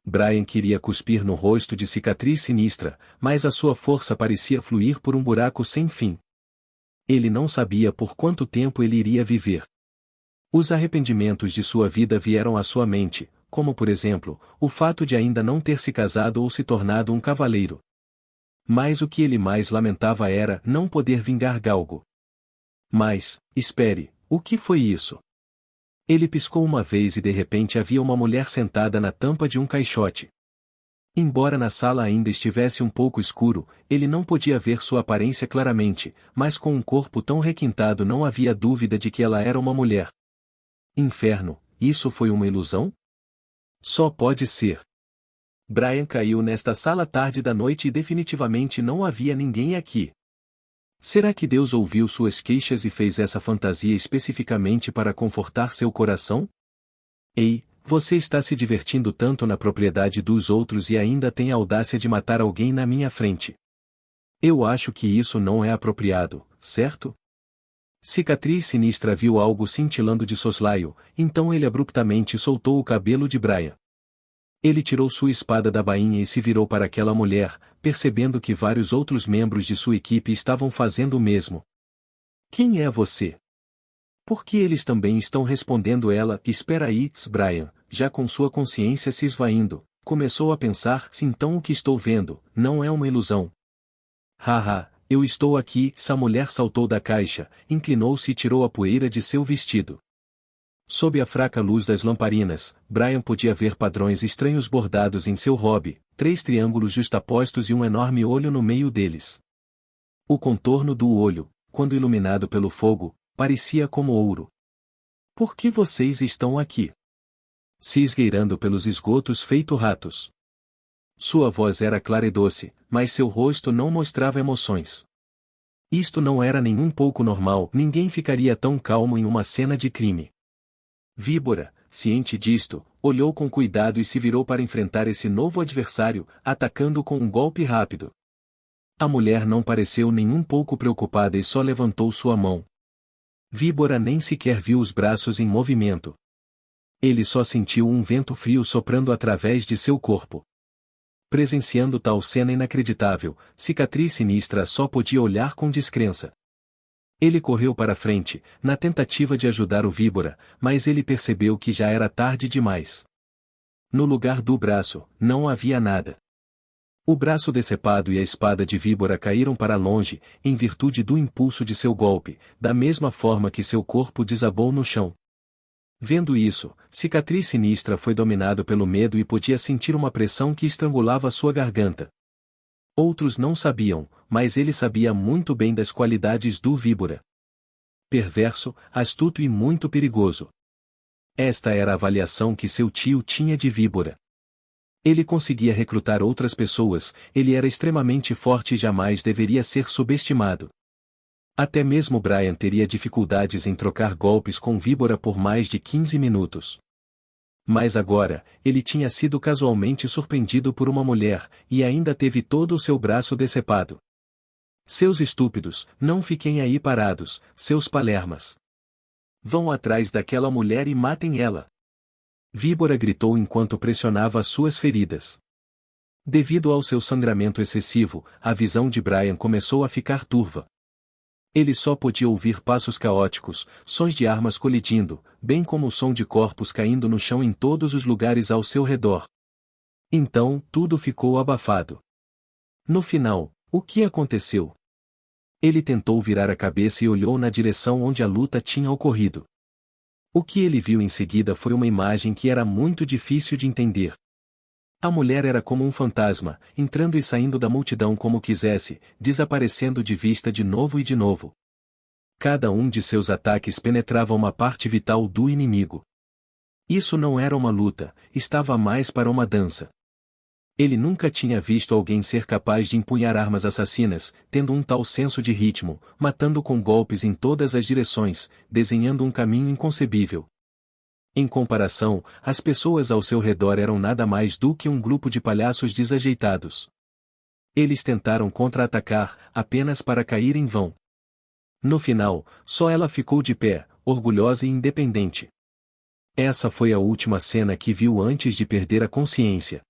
Brian queria cuspir no rosto de Cicatriz Sinistra, mas a sua força parecia fluir por um buraco sem fim. Ele não sabia por quanto tempo ele iria viver. Os arrependimentos de sua vida vieram à sua mente, como por exemplo, o fato de ainda não ter se casado ou se tornado um cavaleiro. Mas o que ele mais lamentava era não poder vingar Galgo. Mas, espere, o que foi isso? Ele piscou uma vez e de repente havia uma mulher sentada na tampa de um caixote. Embora na sala ainda estivesse um pouco escuro, ele não podia ver sua aparência claramente, mas com um corpo tão requintado não havia dúvida de que ela era uma mulher. Inferno, isso foi uma ilusão? Só pode ser. Brian caiu nesta sala tarde da noite e definitivamente não havia ninguém aqui. Será que Deus ouviu suas queixas e fez essa fantasia especificamente para confortar seu coração? Ei, você está se divertindo tanto na propriedade dos outros e ainda tem a audácia de matar alguém na minha frente. Eu acho que isso não é apropriado, certo? Cicatriz Sinistra viu algo cintilando de soslaio, então ele abruptamente soltou o cabelo de Brian. Ele tirou sua espada da bainha e se virou para aquela mulher, percebendo que vários outros membros de sua equipe estavam fazendo o mesmo. Quem é você? Por que eles também estão respondendo ela? Espera aí, Brian, já com sua consciência se esvaindo, começou a pensar, se então o que estou vendo, não é uma ilusão. Haha, eu estou aqui. A mulher saltou da caixa, inclinou-se e tirou a poeira de seu vestido. Sob a fraca luz das lamparinas, Brian podia ver padrões estranhos bordados em seu robe, 3 triângulos justapostos e um enorme olho no meio deles. O contorno do olho, quando iluminado pelo fogo, parecia como ouro. Por que vocês estão aqui? Se esgueirando pelos esgotos feito ratos. Sua voz era clara e doce, mas seu rosto não mostrava emoções. Isto não era nem um pouco normal, ninguém ficaria tão calmo em uma cena de crime. Víbora, ciente disto, olhou com cuidado e se virou para enfrentar esse novo adversário, atacando com um golpe rápido. A mulher não pareceu nem um pouco preocupada e só levantou sua mão. Víbora nem sequer viu os braços em movimento. Ele só sentiu um vento frio soprando através de seu corpo. Presenciando tal cena inacreditável, Cicatriz Sinistra só podia olhar com descrença. Ele correu para frente, na tentativa de ajudar o Víbora, mas ele percebeu que já era tarde demais. No lugar do braço, não havia nada. O braço decepado e a espada de Víbora caíram para longe, em virtude do impulso de seu golpe, da mesma forma que seu corpo desabou no chão. Vendo isso, Cicatriz Sinistra foi dominado pelo medo e podia sentir uma pressão que estrangulava sua garganta. Outros não sabiam, mas ele sabia muito bem das qualidades do Víbora. Perverso, astuto e muito perigoso. Esta era a avaliação que seu tio tinha de Víbora. Ele conseguia recrutar outras pessoas, ele era extremamente forte e jamais deveria ser subestimado. Até mesmo Brian teria dificuldades em trocar golpes com Víbora por mais de 15 minutos. Mas agora, ele tinha sido casualmente surpreendido por uma mulher, e ainda teve todo o seu braço decepado. Seus estúpidos, não fiquem aí parados, seus palermas. Vão atrás daquela mulher e matem ela. Víbora gritou enquanto pressionava as suas feridas. Devido ao seu sangramento excessivo, a visão de Brian começou a ficar turva. Ele só podia ouvir passos caóticos, sons de armas colidindo, bem como o som de corpos caindo no chão em todos os lugares ao seu redor. Então, tudo ficou abafado. No final, o que aconteceu? Ele tentou virar a cabeça e olhou na direção onde a luta tinha ocorrido. O que ele viu em seguida foi uma imagem que era muito difícil de entender. A mulher era como um fantasma, entrando e saindo da multidão como quisesse, desaparecendo de vista de novo e de novo. Cada um de seus ataques penetrava uma parte vital do inimigo. Isso não era uma luta, estava mais para uma dança. Ele nunca tinha visto alguém ser capaz de empunhar armas assassinas, tendo um tal senso de ritmo, matando com golpes em todas as direções, desenhando um caminho inconcebível. Em comparação, as pessoas ao seu redor eram nada mais do que um grupo de palhaços desajeitados. Eles tentaram contra-atacar, apenas para cair em vão. No final, só ela ficou de pé, orgulhosa e independente. Essa foi a última cena que viu antes de perder a consciência.